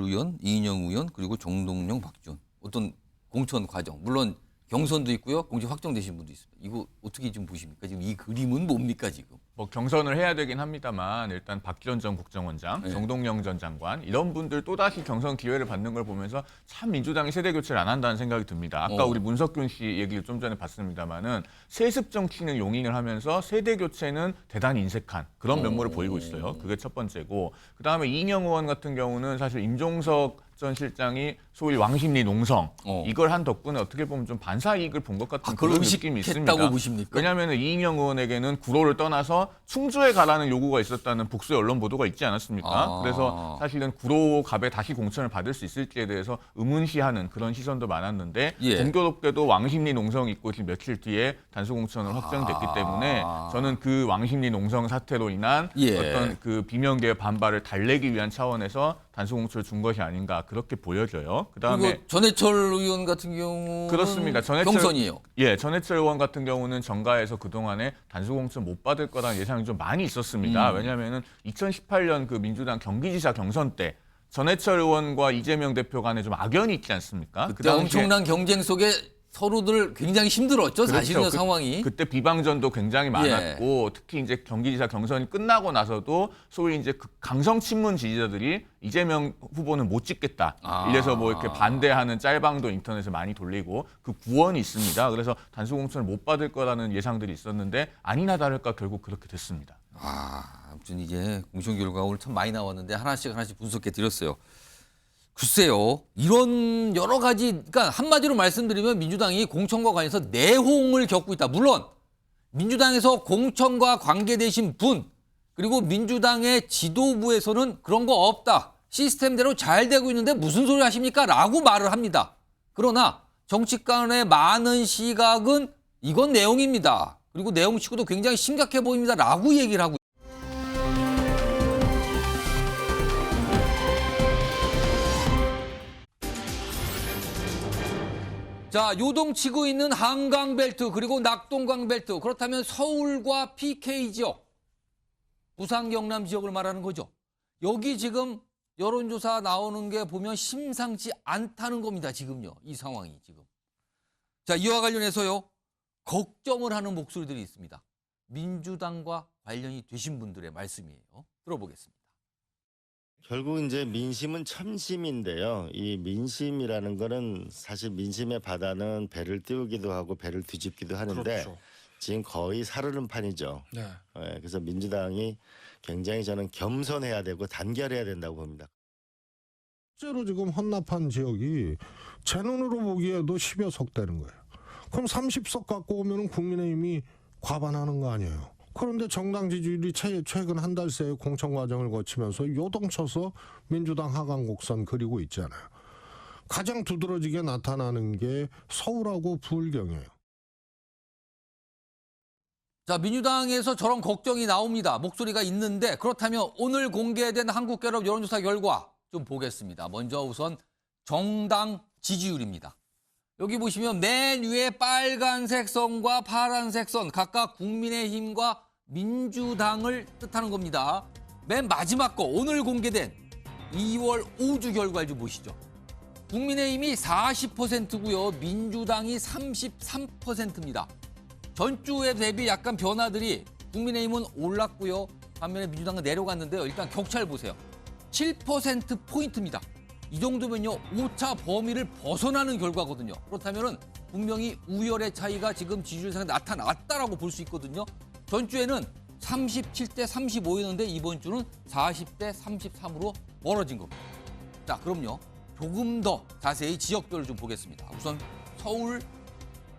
의원, 이인영 의원, 그리고 정동영, 박지원. 어떤 공천 과정, 물론 경선도 있고요. 공천 확정되신 분도 있습니다. 이거 어떻게 좀 보십니까? 지금 이 그림은 뭡니까 지금? 뭐 경선을 해야 되긴 합니다만 일단 박지원 전 국정원장, 네. 정동영 전 장관 이런 분들 또다시 경선 기회를 받는 걸 보면서 참 민주당이 세대 교체를 안 한다는 생각이 듭니다. 아까 우리 문석균 씨 얘기를 좀 전에 봤습니다만은 세습 정치는 용인을 하면서 세대 교체는 대단히 인색한 그런 면모를 보이고 있어요. 그게 첫 번째고 그다음에 이인영 의원 같은 경우는 사실 임종석 전 실장이 소위 왕십리 농성 이걸 한 덕분에 어떻게 보면 좀 반사 이익을 본 것 같은 그런 느낌이 있습니다. 의식했다고 보십니까? 왜냐하면 이인영 의원에게는 구로를 떠나서 충주에 가라는 요구가 있었다는 복수의 언론 보도가 있지 않았습니까? 그래서 사실은 구로 갑에 다시 공천을 받을 수 있을지에 대해서 의문시하는 그런 시선도 많았는데 공교롭게도 왕십리 농성 있고 지금 며칠 뒤에 단수 공천을 확정됐기 때문에 저는 그 왕십리 농성 사태로 인한 어떤 그 비명계의 반발을 달래기 위한 차원에서 단수 공천을 준 것이 아닌가 그렇게 보여져요. 그다음에 전해철 의원 같은 경우는 그렇습니다. 경선이에요. 예, 전해철 의원 같은 경우는 정가에서 그동안에 단수 공천 못 받을 거라는 예상이 좀 많이 있었습니다. 왜냐하면은 2018년 그 민주당 경기지사 경선 때 전해철 의원과 이재명 대표 간에 좀 악연이 있지 않습니까? 그때 엄청난 경쟁 속에 서로들 굉장히 힘들었죠. 사실은 상황이. 그때 비방전도 굉장히 많았고 특히 이제 경기지사 경선이 끝나고 나서도 소위 이제 그 강성 친문 지지자들이 이재명 후보는 못 찍겠다. 이래서 뭐 이렇게 반대하는 짤방도 인터넷에 많이 돌리고 그 구원이 있습니다. 그래서 단수 공천을 못 받을 거라는 예상들이 있었는데 아니나 다를까 결국 그렇게 됐습니다. 아무튼 이게 공천 결과가 오늘 참 많이 나왔는데 하나씩 분석해 드렸어요. 글쎄요. 이런 여러 가지, 그러니까 한마디로 말씀드리면 민주당이 공천과 관해서 내홍을 겪고 있다. 물론 민주당에서 공천과 관계되신 분 그리고 민주당의 지도부에서는 그런 거 없다. 시스템대로 잘 되고 있는데 무슨 소리 하십니까? 라고 말을 합니다. 그러나 정치권의 많은 시각은 이건 내용입니다. 그리고 내용치고도 굉장히 심각해 보입니다. 라고 얘기를 하고 자, 요동치고 있는 한강벨트 그리고 낙동강벨트. 그렇다면 서울과 PK 지역, 부산 경남 지역을 말하는 거죠. 여기 지금 여론조사 나오는 게 보면 심상치 않다는 겁니다. 지금요. 이 상황이 지금. 자, 이와 관련해서요. 걱정을 하는 목소리들이 있습니다. 민주당과 관련이 되신 분들의 말씀이에요. 들어보겠습니다. 결국 이제 민심은 첨심인데요. 이 민심이라는 거는 사실 민심의 바다는 배를 띄우기도 하고 배를 뒤집기도 하는데 그렇죠. 지금 거의 사르는 판이죠. 네. 그래서 민주당이 굉장히 저는 겸손해야 되고 단결해야 된다고 봅니다. 실제로 지금 헌납한 지역이 제 눈으로 보기에도 10여 석 되는 거예요. 그럼 30석 갖고 오면 국민의힘이 과반하는 거 아니에요. 그런데 정당 지지율이 최근 한 달 새에 공천 과정을 거치면서 요동쳐서 민주당 하강 곡선 그리고 있잖아요. 가장 두드러지게 나타나는 게 서울하고 부울경이에요. 자, 민주당에서 저런 걱정이 나옵니다. 목소리가 있는데 그렇다면 오늘 공개된 한국갤럽 여론조사 결과 좀 보겠습니다. 먼저 우선 정당 지지율입니다. 여기 보시면 맨 위에 빨간색 선과 파란색 선 각각 국민의힘과 민주당을 뜻하는 겁니다. 맨 마지막 거 오늘 공개된 2월 5주 결과를 좀 보시죠. 국민의힘이 40%고요. 민주당이 33%입니다. 전주에 대비 약간 변화들이 국민의힘은 올랐고요. 반면에 민주당은 내려갔는데요. 일단 격차를 보세요. 7%포인트입니다. 이 정도면요. 오차 범위를 벗어나는 결과거든요. 그렇다면 분명히 우열의 차이가 지금 지지율상에 나타났다라고 볼 수 있거든요. 전주에는 37대 35였는데 이번 주는 40대 33으로 멀어진 겁니다. 자, 그럼요. 조금 더 자세히 지역별로 좀 보겠습니다. 우선 서울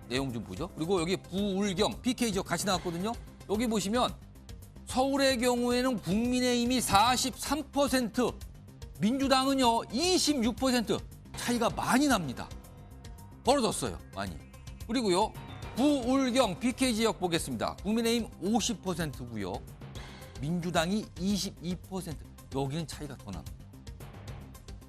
내용 좀 보죠. 그리고 여기 부울경, PK 지역 같이 나왔거든요. 여기 보시면 서울의 경우에는 국민의힘이 43%, 민주당은요 26%, 차이가 많이 납니다. 벌어졌어요, 많이. 그리고요 부울경 PK 지역 보겠습니다. 국민의힘 50%고요. 민주당이 22%. 여기는 차이가 더 납니다.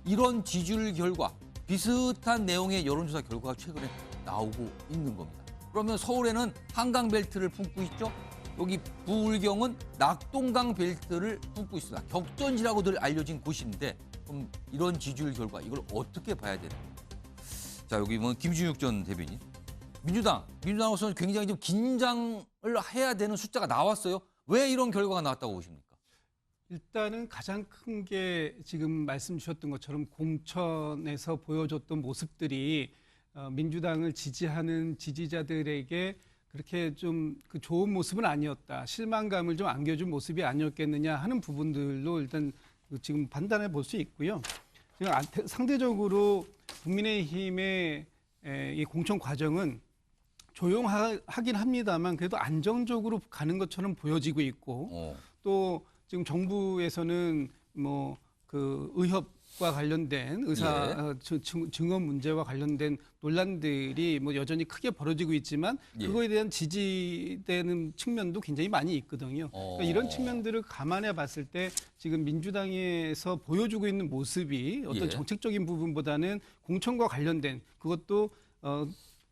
이런 지지율 결과, 비슷한 내용의 여론조사 결과가 최근에 나오고 있는 겁니다. 그러면 서울에는 한강벨트를 품고 있죠. 여기 부울경은 낙동강 벨트를 품고 있습니다. 격전지라고들 알려진 곳인데 그럼 이런 지지율 결과 이걸 어떻게 봐야 되나? 자, 여기 뭐 김준욱 전 대변인. 민주당으로서는 굉장히 좀 긴장을 해야 되는 숫자가 나왔어요. 왜 이런 결과가 나왔다고 보십니까? 일단은 가장 큰 게 지금 말씀 주셨던 것처럼 공천에서 보여줬던 모습들이 민주당을 지지하는 지지자들에게 그렇게 좀 그 좋은 모습은 아니었다. 실망감을 좀 안겨준 모습이 아니었겠느냐 하는 부분들로 일단 지금 판단해 볼 수 있고요. 지금 상대적으로 국민의힘의 이 공천 과정은 조용하긴 합니다만 그래도 안정적으로 가는 것처럼 보여지고 있고 또 지금 정부에서는 뭐 그 의협과 관련된 의사 증언 문제와 관련된 논란들이 뭐 여전히 크게 벌어지고 있지만 그거에 대한 지지되는 측면도 굉장히 많이 있거든요. 그러니까 이런 측면들을 감안해 봤을 때 지금 민주당에서 보여주고 있는 모습이 어떤 정책적인 부분보다는 공천과 관련된 그것도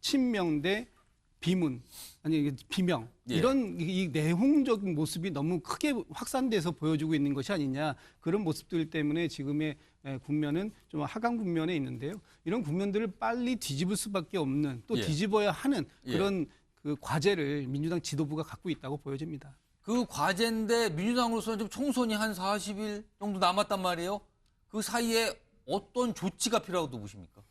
친명 대 비문 아니 비명 이런 이 내홍적인 모습이 너무 크게 확산돼서 보여주고 있는 것이 아니냐 그런 모습들 때문에 지금의 국면은 좀 하강 국면에 있는데요. 이런 국면들을 빨리 뒤집을 수밖에 없는 또 뒤집어야 하는 그런 그 과제를 민주당 지도부가 갖고 있다고 보여집니다. 그 과제인데 민주당으로서는 좀 총선이 한 40일 정도 남았단 말이에요. 그 사이에 어떤 조치가 필요하다고 보십니까?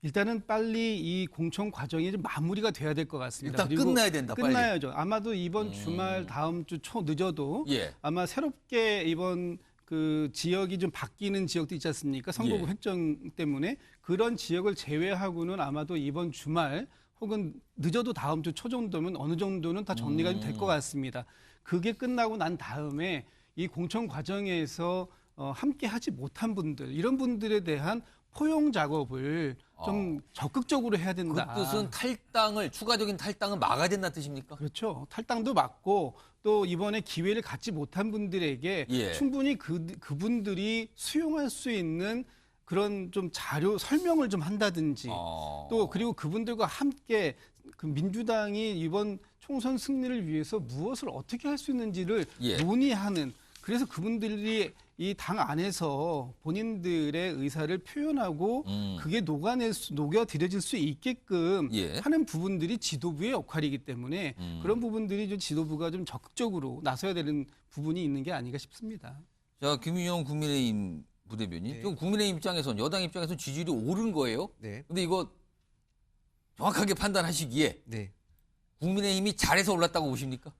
일단은 빨리 이 공천 과정이 좀 마무리가 돼야 될 것 같습니다. 일단 끝나야 된다. 끝나야죠. 빨리. 아마도 이번 주말 다음 주 초 늦어도 아마 새롭게 이번 그 지역이 좀 바뀌는 지역도 있지 않습니까? 선거구 획정 때문에 그런 지역을 제외하고는 아마도 이번 주말 혹은 늦어도 다음 주 초 정도면 어느 정도는 다 정리가 될 것 같습니다. 그게 끝나고 난 다음에 이 공천 과정에서 함께 하지 못한 분들 이런 분들에 대한 포용 작업을 좀 적극적으로 해야 된다. 그 뜻은 추가적인 탈당을 막아야 된다는 뜻입니까? 그렇죠. 탈당도 막고 또 이번에 기회를 갖지 못한 분들에게 충분히 그분들이 수용할 수 있는 그런 좀 자료 설명을 좀 한다든지 또 그리고 그분들과 함께 그 민주당이 이번 총선 승리를 위해서 무엇을 어떻게 할 수 있는지를 논의하는 그래서 그분들이 이 당 안에서 본인들의 의사를 표현하고 그게 녹여들여질 수 있게끔 하는 부분들이 지도부의 역할이기 때문에 그런 부분들이 좀 지도부가 좀 적극적으로 나서야 되는 부분이 있는 게 아닌가 싶습니다. 자, 김윤영 국민의힘 부대변인. 좀 국민의힘 입장에서는 여당 입장에서는 지지율이 오른 거예요. 근데 이거 정확하게 판단하시기에 국민의힘이 잘해서 올랐다고 보십니까?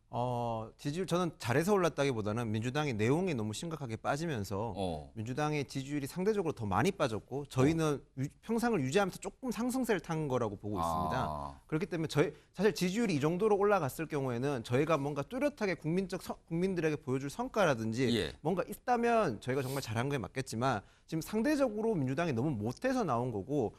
지지율 저는 잘해서 올랐다기보다는 민주당의 내용이 너무 심각하게 빠지면서 민주당의 지지율이 상대적으로 더 많이 빠졌고 저희는 평상을 유지하면서 조금 상승세를 탄 거라고 보고 있습니다. 그렇기 때문에 사실 지지율이 이 정도로 올라갔을 경우에는 저희가 뭔가 뚜렷하게 국민들에게 보여줄 성과라든지 뭔가 있다면 저희가 정말 잘한 거에 맞겠지만 지금 상대적으로 민주당이 너무 못해서 나온 거고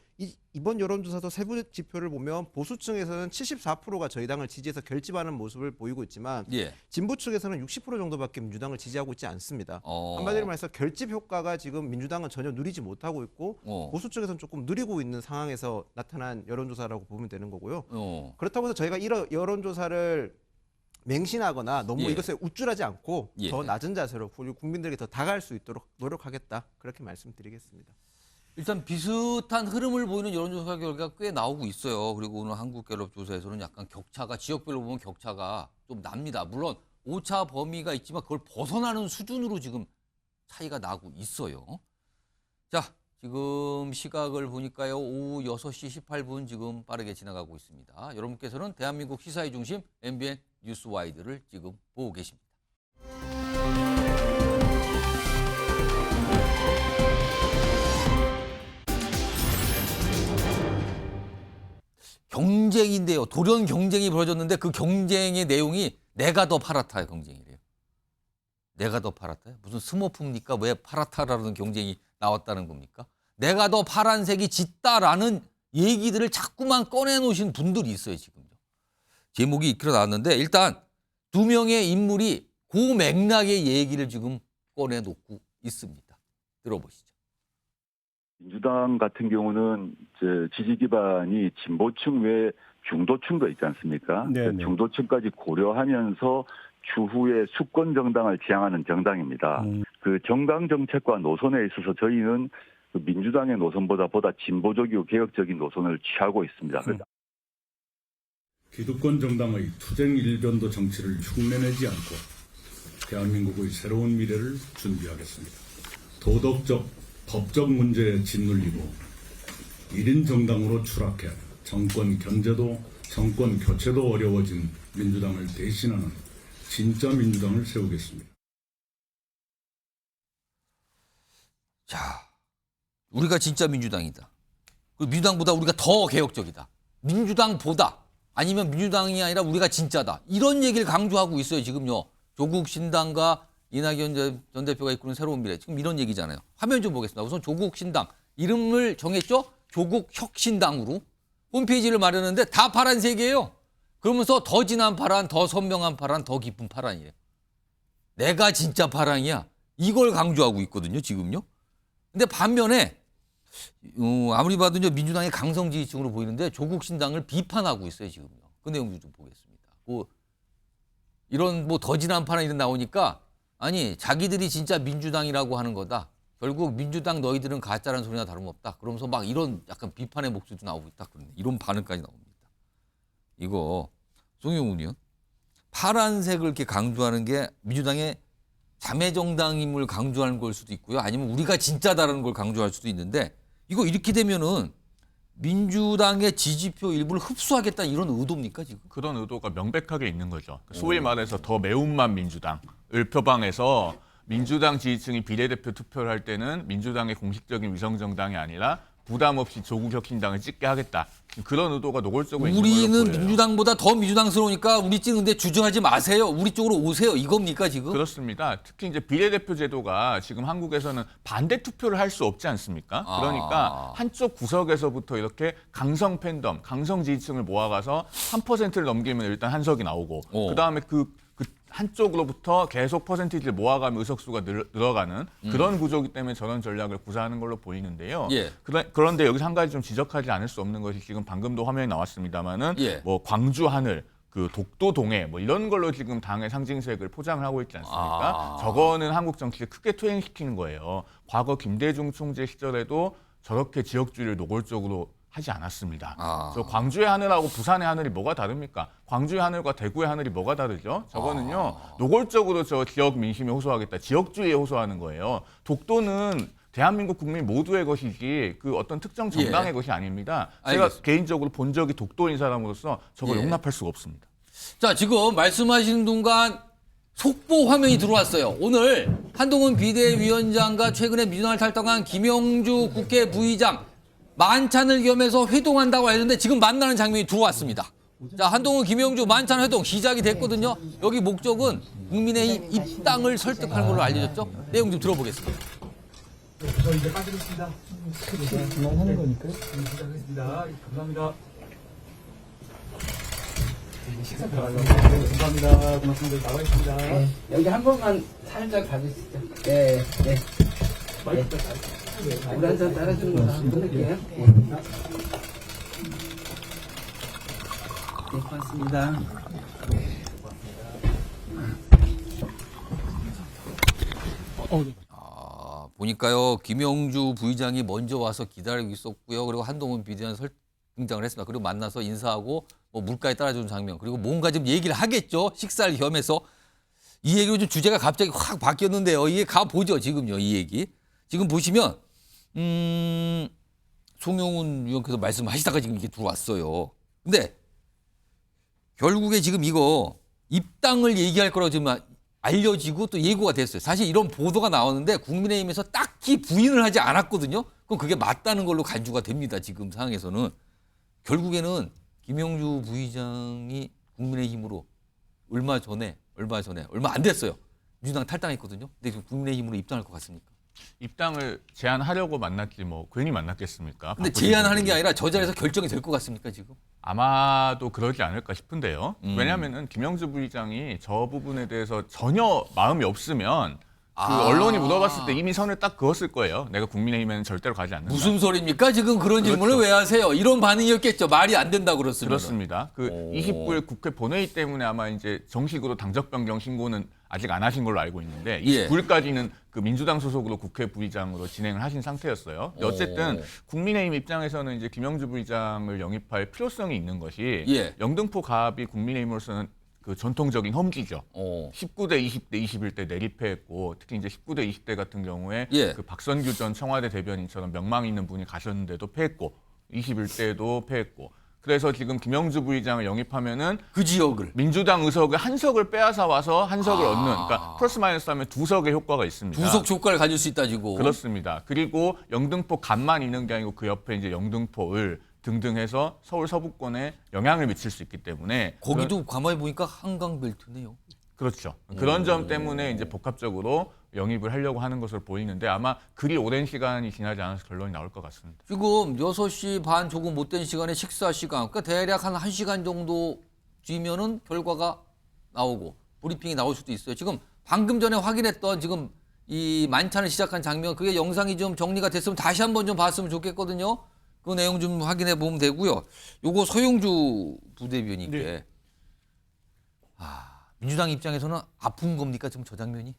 이번 여론조사도 세부 지표를 보면 보수층에서는 74%가 저희 당을 지지해서 결집하는 모습을 보이고 있지만 진보 측에서는 60% 정도밖에 민주당을 지지하고 있지 않습니다. 한마디로 말해서 결집 효과가 지금 민주당은 전혀 누리지 못하고 있고 보수 쪽에서는 조금 누리고 있는 상황에서 나타난 여론조사라고 보면 되는 거고요. 그렇다고 해서 저희가 이런 여론조사를 맹신하거나 너무 이것에 우쭐하지 않고 더 낮은 자세로 국민들에게 더 다가갈 수 있도록 노력하겠다. 그렇게 말씀드리겠습니다. 일단 비슷한 흐름을 보이는 여론조사 결과가 꽤 나오고 있어요. 그리고 오늘 한국갤럽조사에서는 약간 격차가 지역별로 보면 격차가 좀 납니다. 물론 오차 범위가 있지만 그걸 벗어나는 수준으로 지금 차이가 나고 있어요. 자, 지금 시각을 보니까요. 오후 6시 18분 지금 빠르게 지나가고 있습니다. 여러분께서는 대한민국 시사의 중심 MBN 뉴스와이드를 지금 보고 계십니다. 경쟁인데요. 돌연 경쟁이 벌어졌는데 그 경쟁의 내용이 내가 더 파랗다 경쟁이래요. 내가 더 파랗다요? 무슨 스머프입니까? 왜 파랗다라는 경쟁이 나왔다는 겁니까? 내가 더 파란색이 짙다라는 얘기들을 자꾸만 꺼내놓으신 분들이 있어요. 지금요. 제목이 이렇게 나왔는데 일단 두 명의 인물이 그 맥락의 얘기를 지금 꺼내놓고 있습니다. 들어보시죠. 민주당 같은 경우는 지지 기반이 진보층 외에 중도층도 있지 않습니까? 그 중도층까지 고려하면서 추후에 수권 정당을 지향하는 정당입니다. 그 정당 정책과 노선에 있어서 저희는 그 민주당의 노선보다 진보적이고 개혁적인 노선을 취하고 있습니다. 기득권 정당의 투쟁 일변도 정치를 흉내내지 않고 대한민국의 새로운 미래를 준비하겠습니다. 도덕적, 법적 문제에 짓눌리고 1인 정당으로 추락해 정권 견제도 정권 교체도 어려워진 민주당을 대신하는 진짜 민주당을 세우겠습니다. 자, 우리가 진짜 민주당이다. 그리고 민주당보다 우리가 더 개혁적이다. 민주당보다 아니면 민주당이 아니라 우리가 진짜다. 이런 얘기를 강조하고 있어요. 지금요. 조국 신당과 이낙연 전 대표가 이끄는 새로운 미래. 지금 이런 얘기잖아요. 화면 좀 보겠습니다. 우선 조국 신당. 이름을 정했죠. 조국 혁신당으로. 홈페이지를 마련했는데 다 파란색이에요. 그러면서 더 진한 파란, 더 선명한 파란, 더 깊은 파란이에요. 내가 진짜 파랑이야. 이걸 강조하고 있거든요. 지금요. 근데 반면에 아무리 봐도 민주당의 강성 지지층으로 보이는데 조국 신당을 비판하고 있어요. 지금요. 그 내용 좀 보겠습니다. 이런 더 진한 파란 이런 나오니까 아니 자기들이 진짜 민주당이라고 하는 거다. 결국 민주당 너희들은 가짜라는 소리나 다름없다. 그러면서 막 이런 약간 비판의 목소리도 나오고 있다. 이런 반응까지 나옵니다. 이거 송영훈 의원 파란색을 이렇게 강조하는 게 민주당의 자매정당임을 강조하는 걸 수도 있고요. 아니면 우리가 진짜다라는 걸 강조할 수도 있는데 이거 이렇게 되면은 민주당의 지지표 일부를 흡수하겠다는 이런 의도입니까 지금? 그런 의도가 명백하게 있는 거죠. 소위 말해서 더 매운맛 민주당을 표방해서 민주당 지지층이 비례대표 투표를 할 때는 민주당의 공식적인 위성정당이 아니라 부담 없이 조국 혁신당을 찍게 하겠다. 그런 의도가 노골적으로 있는 걸로 우리는 보여요. 민주당보다 더 민주당스러우니까 우리 찍는데 주저하지 마세요. 우리 쪽으로 오세요. 이겁니까 지금? 그렇습니다. 특히 이제 비례대표 제도가 지금 한국에서는 반대 투표를 할 수 없지 않습니까? 그러니까 한쪽 구석에서부터 이렇게 강성 팬덤, 강성 지지층을 모아가서 3%를 넘기면 일단 한석이 나오고 그다음에 그 한쪽으로부터 계속 퍼센티지를 모아가면 의석수가 늘어가는 그런 구조이기 때문에 저런 전략을 구사하는 걸로 보이는데요. 예. 그런데 여기서 한 가지 좀 지적하지 않을 수 없는 것이 지금 방금도 화면에 나왔습니다마는 뭐 광주 하늘, 그 독도 동해 뭐 이런 걸로 지금 당의 상징색을 포장을 하고 있지 않습니까? 저거는 한국 정치를 크게 퇴행시키는 거예요. 과거 김대중 총재 시절에도 저렇게 지역주의를 노골적으로 하지 않았습니다. 저 광주의 하늘하고 부산의 하늘이 뭐가 다릅니까? 광주의 하늘과 대구의 하늘이 뭐가 다르죠? 저거는요. 노골적으로 저 지역 민심에 호소하겠다. 지역주의에 호소하는 거예요. 독도는 대한민국 국민 모두의 것이지 그 어떤 특정 정당의 것이 아닙니다. 제가 개인적으로 본 적이 독도인 사람으로서 저걸 용납할 수가 없습니다. 자, 지금 말씀하시는 동안 속보 화면이 들어왔어요. 오늘 한동훈 비대위원장과 최근에 민주당을 탈당한 김영주 국회 부의장 만찬을 겸해서 회동한다고 했는데 지금 만나는 장면이 들어왔습니다. 자, 한동훈 김영주 만찬 회동 시작이 됐거든요. 여기 목적은 국민의힘 입당을 설득하는 걸로 알려졌죠. 내용 좀 들어보겠습니다. 저 이제 빠지겠습니다. 그만하는 거니까요. 시작하겠습니다. 감사합니다. 식사 들어가요. 감사합니다. 고맙습니다. 나가겠습니다. 네, 여기 한 번만 살짝 가주시죠. 네, 네. 물 한 잔 따라주는 거 끊을게요. 네. 네, 고맙습니다. 보니까요, 김영주 부의장이 먼저 와서 기다리고 있었고요. 그리고 한동훈 비대위원 등장을 했습니다. 그리고 만나서 인사하고 뭐 물가에 따라주는 장면. 그리고 뭔가 좀 얘기를 하겠죠. 식사를 겸해서. 이 얘기로 좀 주제가 갑자기 확 바뀌었는데요. 이게 가보죠, 지금요, 이 얘기. 지금 보시면 송영훈 의원께서 말씀하시다가 지금 이렇게 들어왔어요. 근데 결국에 지금 이거 입당을 얘기할 거라고 지금 알려지고 또 예고가 됐어요. 사실 이런 보도가 나왔는데 국민의힘에서 딱히 부인을 하지 않았거든요. 그럼 그게 맞다는 걸로 간주가 됩니다. 지금 상황에서는. 결국에는 김영주 부의장이 국민의힘으로 얼마 안 됐어요. 민주당 탈당했거든요. 근데 지금 국민의힘으로 입당할 것 같습니까? 입당을 제안하려고 만났지 뭐 괜히 만났겠습니까? 근데 제안하는 게 아니라 저 자리에서 결정이 될 것 같습니까 지금? 아마도 그러지 않을까 싶은데요. 왜냐하면은 김영주 부의장이 저 부분에 대해서 전혀 마음이 없으면 그 언론이 물어봤을 때 이미 선을 딱 그었을 거예요. 내가 국민의힘에는 절대로 가지 않는다. 무슨 소리입니까? 지금 그런 질문을 왜 하세요? 이런 반응이었겠죠. 말이 안 된다고 그랬으면. 그렇습니다. 그 29일 국회 본회의 때문에 아마 이제 정식으로 당적 변경 신고는 아직 안 하신 걸로 알고 있는데 29일까지는 그 민주당 소속으로 국회 부의장으로 진행을 하신 상태였어요. 어쨌든 국민의힘 입장에서는 이제 김영주 부의장을 영입할 필요성이 있는 것이 영등포 갑이 국민의힘으로서는 그 전통적인 험지죠. 19대, 20대, 21대 내립회했고 특히 이제 19대, 20대 같은 경우에 그 박선규 전 청와대 대변인처럼 명망 있는 분이 가셨는데도 패했고 21대도 패했고 그래서 지금 김영주 부의장을 영입하면은 그 지역을 민주당 의석을 한 석을 빼앗아 와서 한 석을 얻는, 그러니까 플러스 마이너스 하면 두 석의 효과가 있습니다. 두 석 효과를 가질 수 있다지고. 그렇습니다. 그리고 영등포 간만 있는 게 아니고 그 옆에 이제 영등포을 등등 해서 서울 서부권에 영향을 미칠 수 있기 때문에 거기도 가만히 보니까 한강 벨트네요. 그렇죠. 그런 점 때문에 이제 복합적으로 영입을 하려고 하는 것으로 보이는데 아마 그리 오랜 시간이 지나지 않아서 결론이 나올 것 같습니다. 지금 6시 반 조금 못된 시간에 식사 시간, 그러니까 대략 한 1시간 정도 뒤면은 결과가 나오고 브리핑이 나올 수도 있어요. 지금 방금 전에 확인했던 지금 이 만찬을 시작한 장면, 그게 영상이 좀 정리가 됐으면 다시 한번 좀 봤으면 좋겠거든요. 그 내용 좀 확인해 보면 되고요. 요거 서용주 부대변인께. 네. 민주당 입장에서는 아픈 겁니까, 지금 저 장면이?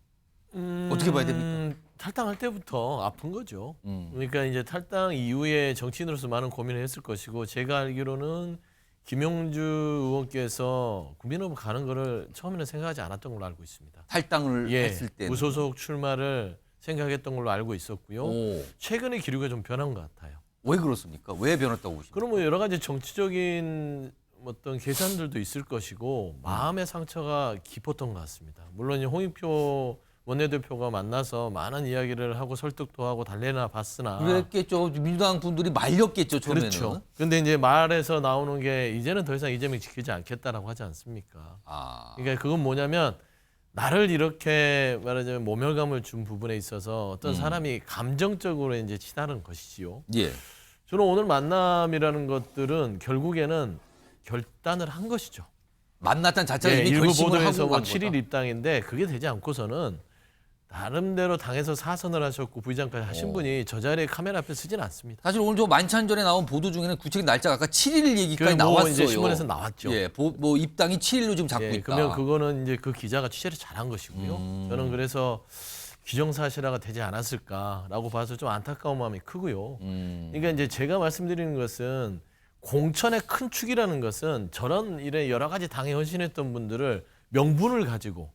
어떻게 봐야 됩니까? 탈당할 때부터 아픈 거죠. 그러니까 이제 탈당 이후에 정치인으로서 많은 고민을 했을 것이고, 제가 알기로는 김용주 의원께서 국민의힘 가는 거를 처음에는 생각하지 않았던 걸로 알고 있습니다. 탈당을 했을 때 무소속 출마를 생각했던 걸로 알고 있었고요. 최근에 기류가 좀 변한 것 같아요. 왜 그렇습니까? 왜 변했다고 보십니까? 그럼 뭐 여러 가지 정치적인 어떤 계산들도 있을 것이고 마음의 상처가 깊었던 것 같습니다. 물론 이제 홍익표 원내대표가 만나서 많은 이야기를 하고 설득도 하고 달래나 봤으나 그랬겠죠. 민주당 분들이 말렸겠죠, 처음에는. 그렇죠. 근데 이제 말에서 나오는 게 이제는 더 이상 이재명 지키지 않겠다라고 하지 않습니까? 그러니까 그건 뭐냐면 나를 이렇게 말하자면 모멸감을 준 부분에 있어서 어떤 사람이 감정적으로 이제 치달은 것이지요. 예. 저는 오늘 만남이라는 것들은 결국에는 결단을 한 것이죠. 만났다는 자체가 이미 일부 결심을 보도에서 하고 뭐 간 7일 거다. 입당인데 그게 되지 않고서는 나름대로 당에서 사선을 하셨고 부의장까지 하신 분이 저 자리에 카메라 앞에 서지는 않습니다. 사실 오늘 저 만찬 전에 나온 보도 중에는 구체적인 날짜가 아까 7일 얘기까지 뭐 나왔어요. 이제 신문에서 나왔죠. 예, 뭐 입당이 7일로 지금 잡고 있다. 그러면 그거는 이제 그 기자가 취재를 잘한 것이고요. 저는 그래서 기정사실화가 되지 않았을까라고 봐서 좀 안타까운 마음이 크고요. 그러니까 이제 제가 말씀드리는 것은 공천의 큰 축이라는 것은 저런 일에 여러 가지 당에 헌신했던 분들을 명분을 가지고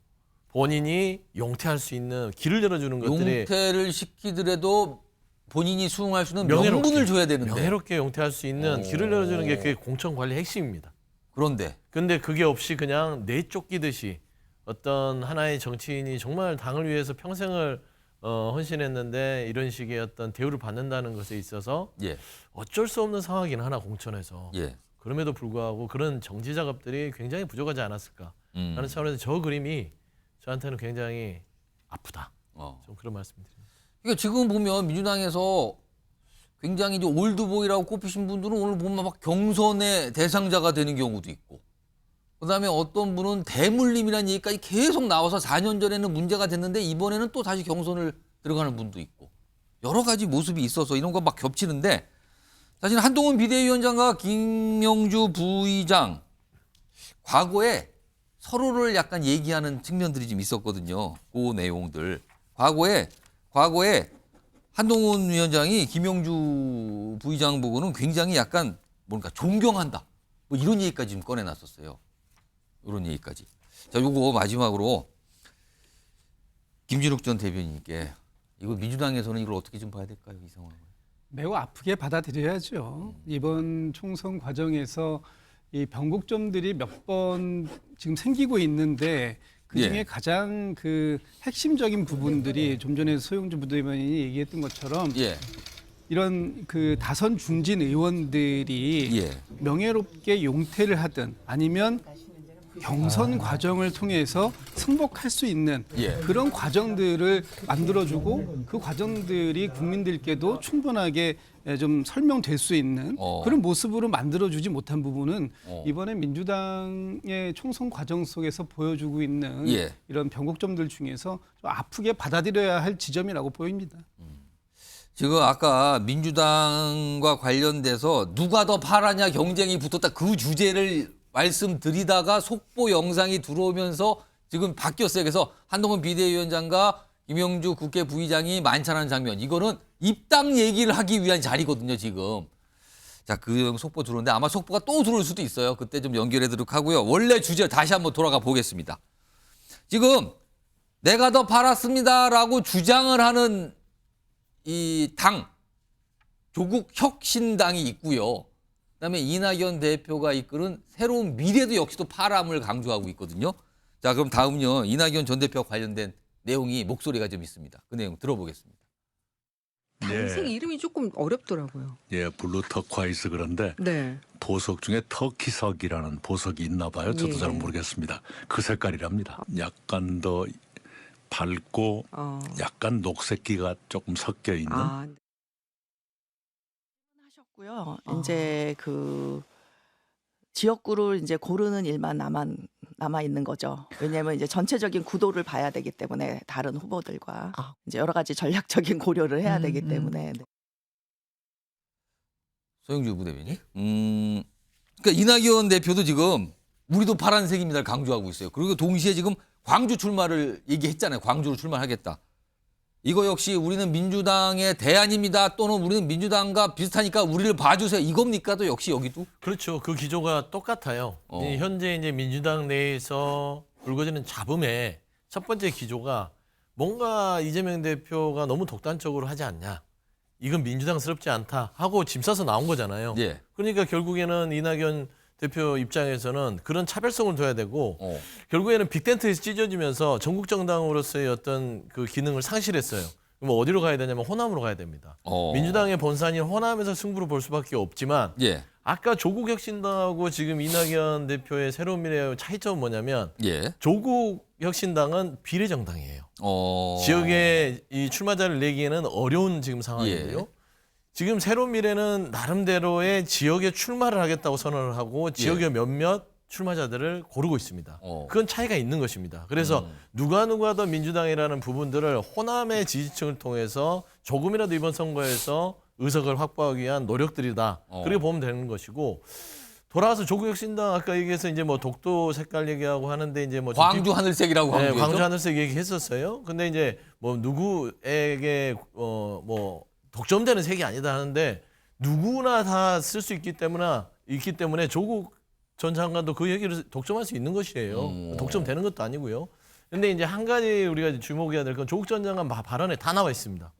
본인이 용퇴할 수 있는 길을 열어주는 것들이 용퇴를 시키더라도 본인이 수용할 수 있는 명분을 줘야 되는데 명예롭게 용퇴할 수 있는 길을 열어주는 게 그게 공천 관리 핵심입니다. 근데 그게 없이 그냥 내쫓기듯이 어떤 하나의 정치인이 정말 당을 위해서 평생을 헌신했는데 이런 식의 어떤 대우를 받는다는 것에 있어서 어쩔 수 없는 상황이긴 하나 공천에서 그럼에도 불구하고 그런 정치 작업들이 굉장히 부족하지 않았을까 하는 차원에서 저 그림이 저한테는 굉장히 아프다. 좀 그런 말씀드립니다. 그러니까 지금 보면 민주당에서 굉장히 이제 올드보이라고 꼽히신 분들은 오늘 보면 막 경선의 대상자가 되는 경우도 있고, 그다음에 어떤 분은 대물림이라는 얘기까지 계속 나와서 4년 전에는 문제가 됐는데 이번에는 또 다시 경선을 들어가는 분도 있고, 여러 가지 모습이 있어서 이런 거 막 겹치는데, 사실 한동훈 비대위원장과 김명주 부의장 과거에 서로를 약간 얘기하는 측면들이 좀 있었거든요. 그 내용들. 과거에 한동훈 위원장이 김명주 부의장 보고는 굉장히 약간 뭔가 존경한다, 뭐 이런 얘기까지 좀 꺼내놨었어요. 이런 얘기까지. 자, 요거 마지막으로 김진욱 전 대변인께 이거 민주당에서는 이걸 어떻게 좀 봐야 될까요, 이 상황을? 매우 아프게 받아들여야죠. 이번 총선 과정에서 이 변곡점들이 몇 번 지금 생기고 있는데 그중에 가장 그 핵심적인 부분들이 좀 전에 소용주 부대변인이 얘기했던 것처럼 이런 그 다선 중진 의원들이 명예롭게 용퇴를 하든 아니면 경선 과정을 통해서 승복할 수 있는 그런 과정들을 만들어주고 그 과정들이 국민들께도 충분하게 좀 설명될 수 있는 그런 모습으로 만들어주지 못한 부분은 이번에 민주당의 총선 과정 속에서 보여주고 있는 이런 변곡점들 중에서 좀 아프게 받아들여야 할 지점이라고 보입니다. 지금 아까 민주당과 관련돼서 누가 더 파라냐 경쟁이 붙었다 그 주제를 말씀드리다가 속보 영상이 들어오면서 지금 바뀌었어요. 그래서 한동훈 비대위원장과 김영주 국회 부의장이 만찬하는 장면. 이거는 입당 얘기를 하기 위한 자리거든요, 지금. 자, 그 속보 들어오는데 아마 속보가 또 들어올 수도 있어요. 그때 좀 연결해드리도록 하고요. 원래 주제 다시 한번 돌아가 보겠습니다. 지금 내가 더 팔았습니다라고 주장을 하는 이 당, 조국혁신당이 있고요. 그다음에 이낙연 대표가 이끄는 새로운 미래도 역시도 파람을 강조하고 있거든요. 자, 그럼 다음은요. 이낙연 전 대표와 관련된 내용이 목소리가 좀 있습니다. 그 내용 들어보겠습니다. 당색 이름이 조금 어렵더라고요. 예, 블루터콰이스 그런데 네. 보석 중에 터키석이라는 보석이 있나 봐요. 저도 예. 잘 모르겠습니다. 그 색깔이랍니다. 약간 더 밝고 약간 녹색기가 조금 섞여 있는. 하셨고요. 이제 그 지역구를 이제 고르는 일만 남아 있는 거죠. 왜냐하면 이제 전체적인 구도를 봐야 되기 때문에 다른 후보들과 이제 여러 가지 전략적인 고려를 해야 되기 때문에. 네. 소영주 부대변인. 그러니까 이낙연 대표도 지금 우리도 파란색입니다를 강조하고 있어요. 그리고 동시에 지금 광주 출마를 얘기했잖아요. 광주로 출마하겠다. 이거 역시 우리는 민주당의 대안입니다. 또는 우리는 민주당과 비슷하니까 우리를 봐주세요. 이겁니까? 또 역시 여기도? 그렇죠. 그 기조가 똑같아요. 현재 이제 민주당 내에서 불거지는 잡음의 첫 번째 기조가 뭔가 이재명 대표가 너무 독단적으로 하지 않냐. 이건 민주당스럽지 않다 하고 짐 싸서 나온 거잖아요. 예. 그러니까 결국에는 이낙연 대표 입장에서는 그런 차별성을 둬야 되고 결국에는 빅텐트에서 찢어지면서 전국 정당으로서의 어떤 그 기능을 상실했어요. 그럼 어디로 가야 되냐면 호남으로 가야 됩니다. 민주당의 본산인 호남에서 승부를 볼 수밖에 없지만 예. 아까 조국혁신당하고 지금 이낙연 대표의 새로운 미래의 차이점은 뭐냐면 예. 조국혁신당은 비례정당이에요. 지역에 이 출마자를 내기에는 어려운 지금 상황이고요. 예. 지금 새로운 미래는 나름대로의 지역에 출마를 하겠다고 선언을 하고 지역의 몇몇 출마자들을 고르고 있습니다. 그건 차이가 있는 것입니다. 그래서 누가 더 민주당이라는 부분들을 호남의 지지층을 통해서 조금이라도 이번 선거에서 의석을 확보하기 위한 노력들이다. 그렇게 보면 되는 것이고 돌아와서 조국혁신당 아까 얘기해서 이제 뭐 독도 색깔 얘기하고 하는데 이제 뭐 광주 하늘색이라고 네, 광주했죠? 광주 하늘색 얘기했었어요. 근데 이제 뭐 누구에게 뭐 독점되는 색이 아니다 하는데 누구나 다 쓸 수 있기 때문에 조국 전 장관도 그 얘기를 독점할 수 있는 것이에요. 독점되는 것도 아니고요. 근데 이제 한 가지 우리가 주목해야 될 건 조국 전 장관 발언에 다 나와 있습니다.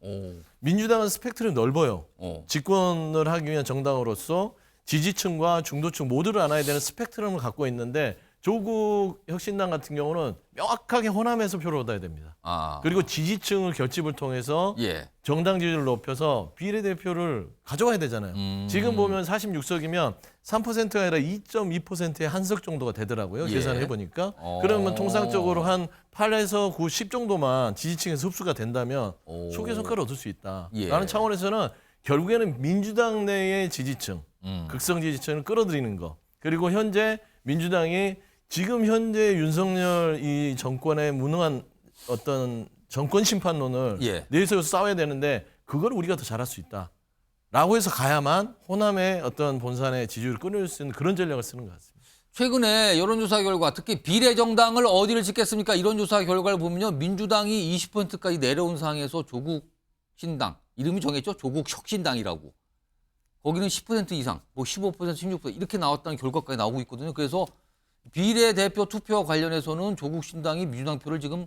민주당은 스펙트럼이 넓어요. 집권을 하기 위한 정당으로서 지지층과 중도층 모두를 안아야 되는 스펙트럼을 갖고 있는데 조국 혁신당 같은 경우는 명확하게 호남에서 표를 얻어야 됩니다. 그리고 지지층을 결집을 통해서 정당 지지를 높여서 비례대표를 가져와야 되잖아요. 지금 보면 46석이면 3%가 아니라 2.2%의 한 석 정도가 되더라고요. 계산을 해보니까. 그러면 통상적으로 한 8에서 9, 10 정도만 지지층에서 흡수가 된다면 소개 성과를 얻을 수 있다. 라는 차원에서는 결국에는 민주당 내의 지지층, 극성 지지층을 끌어들이는 거. 그리고 현재 민주당이 지금 현재 윤석열 이 정권의 무능한 어떤 정권 심판론을 내세워서 싸워야 되는데 그걸 우리가 더 잘할 수 있다. 라고 해서 가야만 호남의 어떤 본산의 지지율을 끊을 수 있는 그런 전략을 쓰는 것 같습니다. 최근에 여론조사 결과 특히 비례정당을 어디를 짓겠습니까? 이런 조사 결과를 보면요. 민주당이 20%까지 내려온 상황에서 조국신당, 이름이 정했죠? 조국혁신당이라고. 거기는 10% 이상, 뭐 15%, 16% 이렇게 나왔다는 결과까지 나오고 있거든요. 그래서 비례대표 투표와 관련해서는 조국신당이 민주당 표를 지금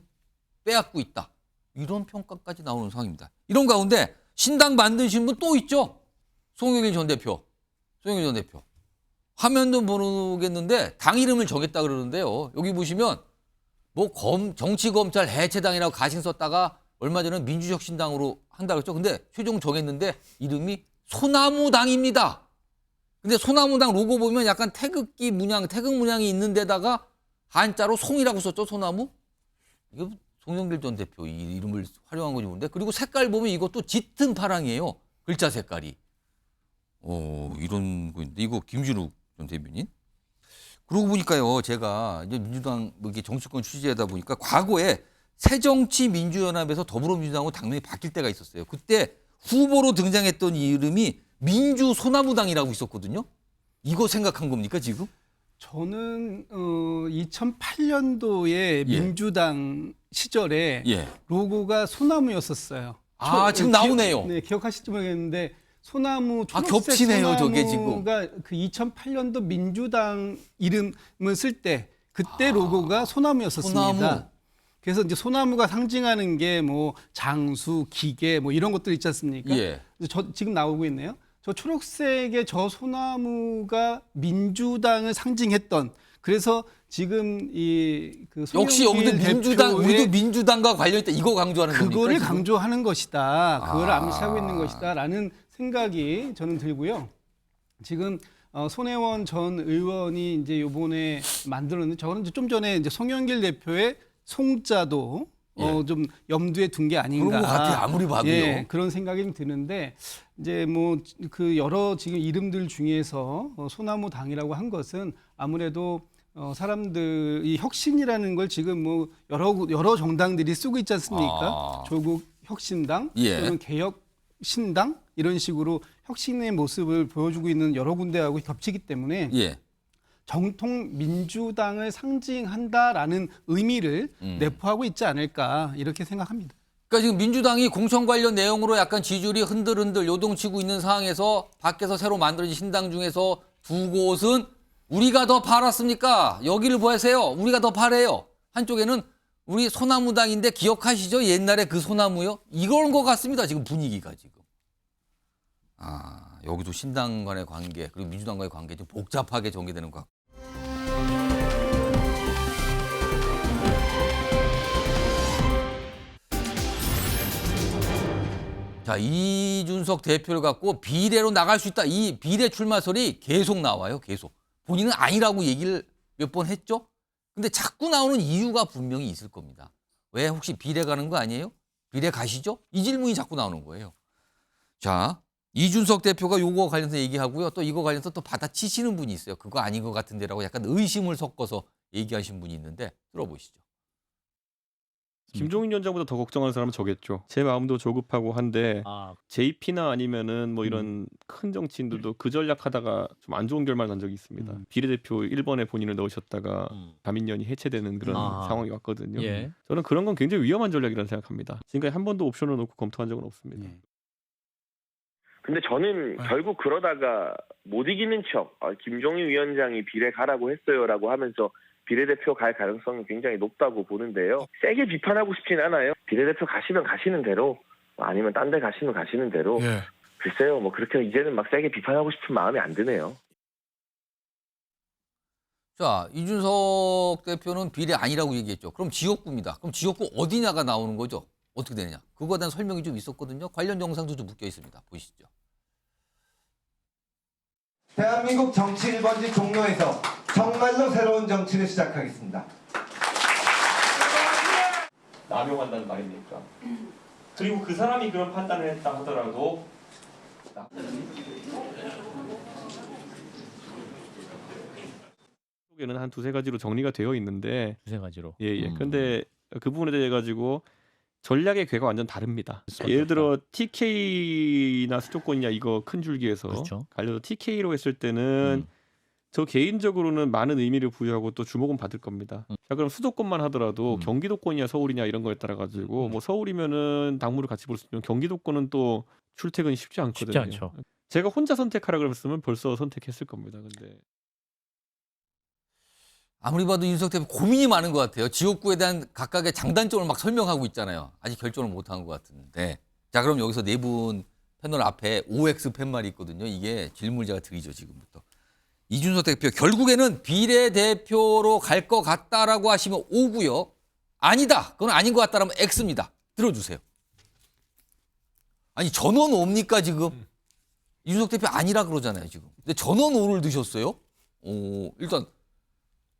빼앗고 있다. 이런 평가까지 나오는 상황입니다. 이런 가운데 신당 만드신 분 또 있죠? 송영길 전 대표. 송영길 전 대표. 화면도 모르겠는데 당 이름을 정했다 그러는데요. 여기 보시면 뭐 정치검찰 해체당이라고 가신 썼다가 얼마 전에 민주혁신당으로 한다고 했죠. 근데 최종 정했는데 이름이 소나무당입니다. 근데 소나무당 로고 보면 약간 태극 문양이 있는 데다가 한자로 송이라고 썼죠, 소나무. 이거 송영길 전 대표 이 이름을 활용한 건지 모르는데 그리고 색깔 보면 이것도 짙은 파랑이에요. 글자 색깔이. 이런 거 있는데 이거 김준욱 전 대변인. 그러고 보니까요, 제가 이제 민주당 이게 정치권 취재하다 보니까 과거에 새정치민주연합에서 더불어민주당으로 당명이 바뀔 때가 있었어요. 그때 후보로 등장했던 이름이 민주소나무당이라고 있었거든요. 이거 생각한 겁니까 지금? 저는 2008년도에 민주당 시절에 로고가 소나무였었어요. 지금 나오네요. 네, 기억하실지 모르겠는데 소나무 초록색 겹치네요, 저게 지금. 소나무가 그 2008년도 민주당 이름을 쓸 때 그때 로고가 소나무였었습니다. 소나무. 그래서 이제 소나무가 상징하는 게 뭐 장수, 기계 뭐 이런 것들 있지 않습니까? 지금 나오고 있네요. 저 초록색의 저 소나무가 민주당을 상징했던 그래서 지금 그 역시 여기도 민주당, 우리도 민주당과 관련있다 이거 강조하는 겁니까? 그거를 지금? 강조하는 것이다. 그걸 암시하고 있는 것이다라는 생각이 저는 들고요. 지금 손혜원 전 의원이 이제 요번에 만들었는 저는 이제 좀 전에 이제 송영길 대표의 송자도 좀 염두에 둔 게 아닌가. 그런 것 같아요. 아무리 봐도요. 예, 그런 생각이 좀 드는데 이제 뭐 그 여러 지금 이름들 중에서 소나무 당이라고 한 것은 아무래도 사람들 이 혁신이라는 걸 지금 뭐 여러 정당들이 쓰고 있지 않습니까? 조국 혁신당, 또는 개혁 신당 이런 식으로 혁신의 모습을 보여주고 있는 여러 군데하고 겹치기 때문에 정통 민주당을 상징한다라는 의미를 내포하고 있지 않을까 이렇게 생각합니다. 그러니까 지금 민주당이 공천 관련 내용으로 약간 지지율이 흔들흔들 요동치고 있는 상황에서 밖에서 새로 만들어진 신당 중에서 두 곳은 우리가 더 팔았습니까? 여기를 보세요. 우리가 더 팔아요. 한쪽에는 우리 소나무당인데 기억하시죠? 옛날에 그 소나무요? 이런 것 같습니다. 지금 분위기가 지금. 여기도 신당 간의 관계 그리고 민주당과의 관계 좀 복잡하게 전개되는 것 같고. 자, 이준석 대표를 갖고 비례로 나갈 수 있다. 이 비례 출마설이 계속 나와요. 계속. 본인은 아니라고 얘기를 몇 번 했죠. 근데 자꾸 나오는 이유가 분명히 있을 겁니다. 왜 혹시 비례 가는 거 아니에요? 비례 가시죠? 이 질문이 자꾸 나오는 거예요. 자, 이준석 대표가 요거 관련해서 얘기하고요. 또 이거 관련해서 또 받아치시는 분이 있어요. 그거 아닌 것 같은데라고 약간 의심을 섞어서 얘기하신 분이 있는데 들어보시죠. 김종인 위원장보다 더 걱정하는 사람은 저겠죠. 제 마음도 조급하고 한데 JP나 아니면은 뭐 이런 큰 정치인들도 그 전략하다가 좀 안 좋은 결말 난 적이 있습니다. 비례대표 1번에 본인을 넣으셨다가 다민연이 해체되는 그런 상황이 왔거든요. 저는 그런 건 굉장히 위험한 전략이라고 생각합니다. 지금까지 한 번도 옵션을 놓고 검토한 적은 없습니다. 근데 저는 결국 그러다가 못 이기는 척 김종인 위원장이 비례 가라고 했어요라고 하면서 비례대표 갈 가능성이 굉장히 높다고 보는데요. 세게 비판하고 싶진 않아요. 비례대표 가시면 가시는 대로 아니면 딴 데 가시면 가시는 대로 글쎄요. 뭐 그렇게 이제는 막 세게 비판하고 싶은 마음이 안 드네요. 자, 이준석 대표는 비례 아니라고 얘기했죠. 그럼 지역구입니다. 그럼 지역구 어디냐가 나오는 거죠. 어떻게 되느냐. 그거에 대한 설명이 좀 있었거든요. 관련 영상도 좀 묶여 있습니다. 보시죠. 대한민국 정치 1번지 종로에서 정말로 새로운 정치를 시작하겠습니다. 남용한다는 말입니까? 그리고 그 사람이 그런 판단을 했다 하더라도 속에는 한 두세 가지로 정리가 되어 있는데 두세 가지로. 근데 그 부분에 대해 가지고 전략의 궤가 완전 다릅니다. 예를 들어 TK나 수도권이냐 이거 큰 줄기에서 갈려서 TK로 했을 때는 저 개인적으로는 많은 의미를 부여하고 또 주목은 받을 겁니다. 자, 그럼 수도권만 하더라도 경기도권이냐 서울이냐 이런 거에 따라 가지고 뭐 서울이면은 당무를 같이 볼 수 있지만 경기도권은 또 출퇴근이 쉽지 않거든요. 쉽지 않죠. 제가 혼자 선택하라 그랬으면 벌써 선택했을 겁니다. 근데 아무리 봐도 이준석 대표 고민이 많은 것 같아요. 지역구에 대한 각각의 장단점을 막 설명하고 있잖아요. 아직 결정을 못한 것 같은데. 자, 그럼 여기서 네 분 패널 앞에 OX 팻말이 있거든요. 이게 질문을 제가 드리죠, 지금부터. 이준석 대표 결국에는 비례대표로 갈 것 같다라고 하시면 O고요. 아니다. 그건 아닌 것 같다라면 X입니다. 들어주세요. 아니 전원 O입니까 지금? 이준석 대표 아니라 그러잖아요 지금. 근데 전원 O를 드셨어요? 일단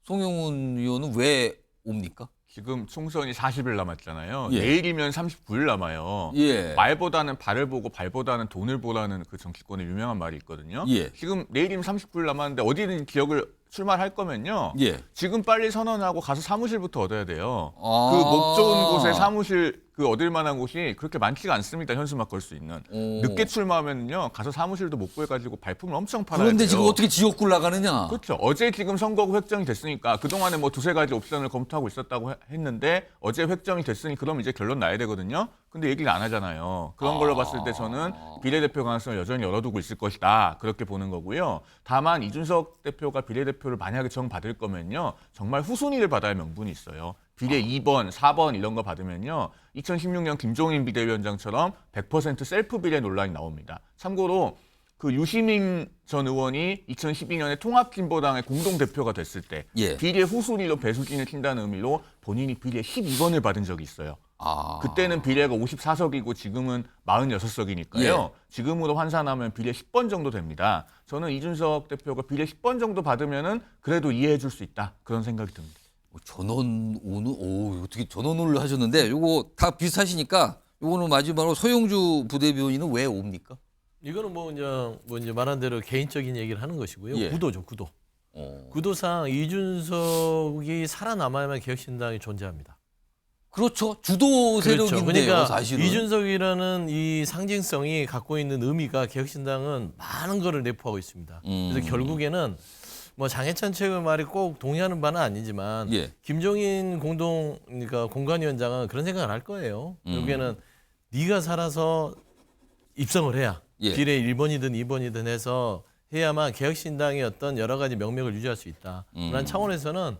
송영훈 의원은 왜 O입니까? 지금 총선이 40일 남았잖아요. 예. 내일이면 39일 남아요. 예. 말보다는 발을 보고 발보다는 돈을 보라는 그 정치권의 유명한 말이 있거든요. 예. 지금 내일이면 39일 남았는데 어디든 지역을 출마할 거면요. 예. 지금 빨리 선언하고 가서 사무실부터 얻어야 돼요. 그 목 좋은 곳에 사무실 그 얻을 만한 곳이 그렇게 많지가 않습니다. 현수막 걸 수 있는. 늦게 출마하면요. 가서 사무실도 못 구해가지고 발품을 엄청 팔아야 그런데 돼요. 지금 어떻게 지역구를 나가느냐? 그렇죠. 어제 지금 선거구 획정이 됐으니까 그동안에 뭐 두세 가지 옵션을 검토하고 있었다고 했는데 어제 획정이 됐으니 그럼 이제 결론 나야 되거든요. 근데 얘기를 안 하잖아요. 그런 걸로 봤을 때 저는 비례대표 가능성을 여전히 열어두고 있을 것이다. 그렇게 보는 거고요. 다만 이준석 대표가 비례대표를 만약에 정받을 거면요. 정말 후순위를 받아야 명분이 있어요. 비례 2번, 4번 이런 거 받으면요. 2016년 김종인 비대위원장처럼 100% 셀프 비례 논란이 나옵니다. 참고로 그 유시민 전 의원이 2012년에 통합진보당의 공동대표가 됐을 때 예. 비례 후순위로 배수진을 친다는 의미로 본인이 비례 12번을 받은 적이 있어요. 그때는 비례가 54석이고 지금은 46석이니까요. 예. 지금으로 환산하면 비례 10번 정도 됩니다. 저는 이준석 대표가 비례 10번 정도 받으면은 그래도 이해해 줄 수 있다. 그런 생각이 듭니다. 전원 오늘 어떻게 전원을 하셨는데 요거 다 비슷하시니까 요거는 마지막으로 서영주 부대변인은 왜 옵니까? 이거는 뭐 이제 말한 대로 개인적인 얘기를 하는 것이고요. 예. 구도죠, 구도. 구도상 이준석이 살아남아야만 개혁신당이 존재합니다. 그렇죠. 주도 세력인데요, 그러니까 사실은. 이준석이라는 이 상징성이 갖고 있는 의미가 개혁신당은 많은 거를 내포하고 있습니다. 그래서 결국에는 뭐 장해찬 최고 말이 꼭 동의하는 바는 아니지만 예. 김종인 그러니까 공관위원장은 그런 생각을 할 거예요. 결국에는 네가 살아서 입성을 해야 예. 비례 1번이든 2번이든 해서 해야만 개혁신당의 어떤 여러 가지 명맥을 유지할 수 있다. 그런 차원에서는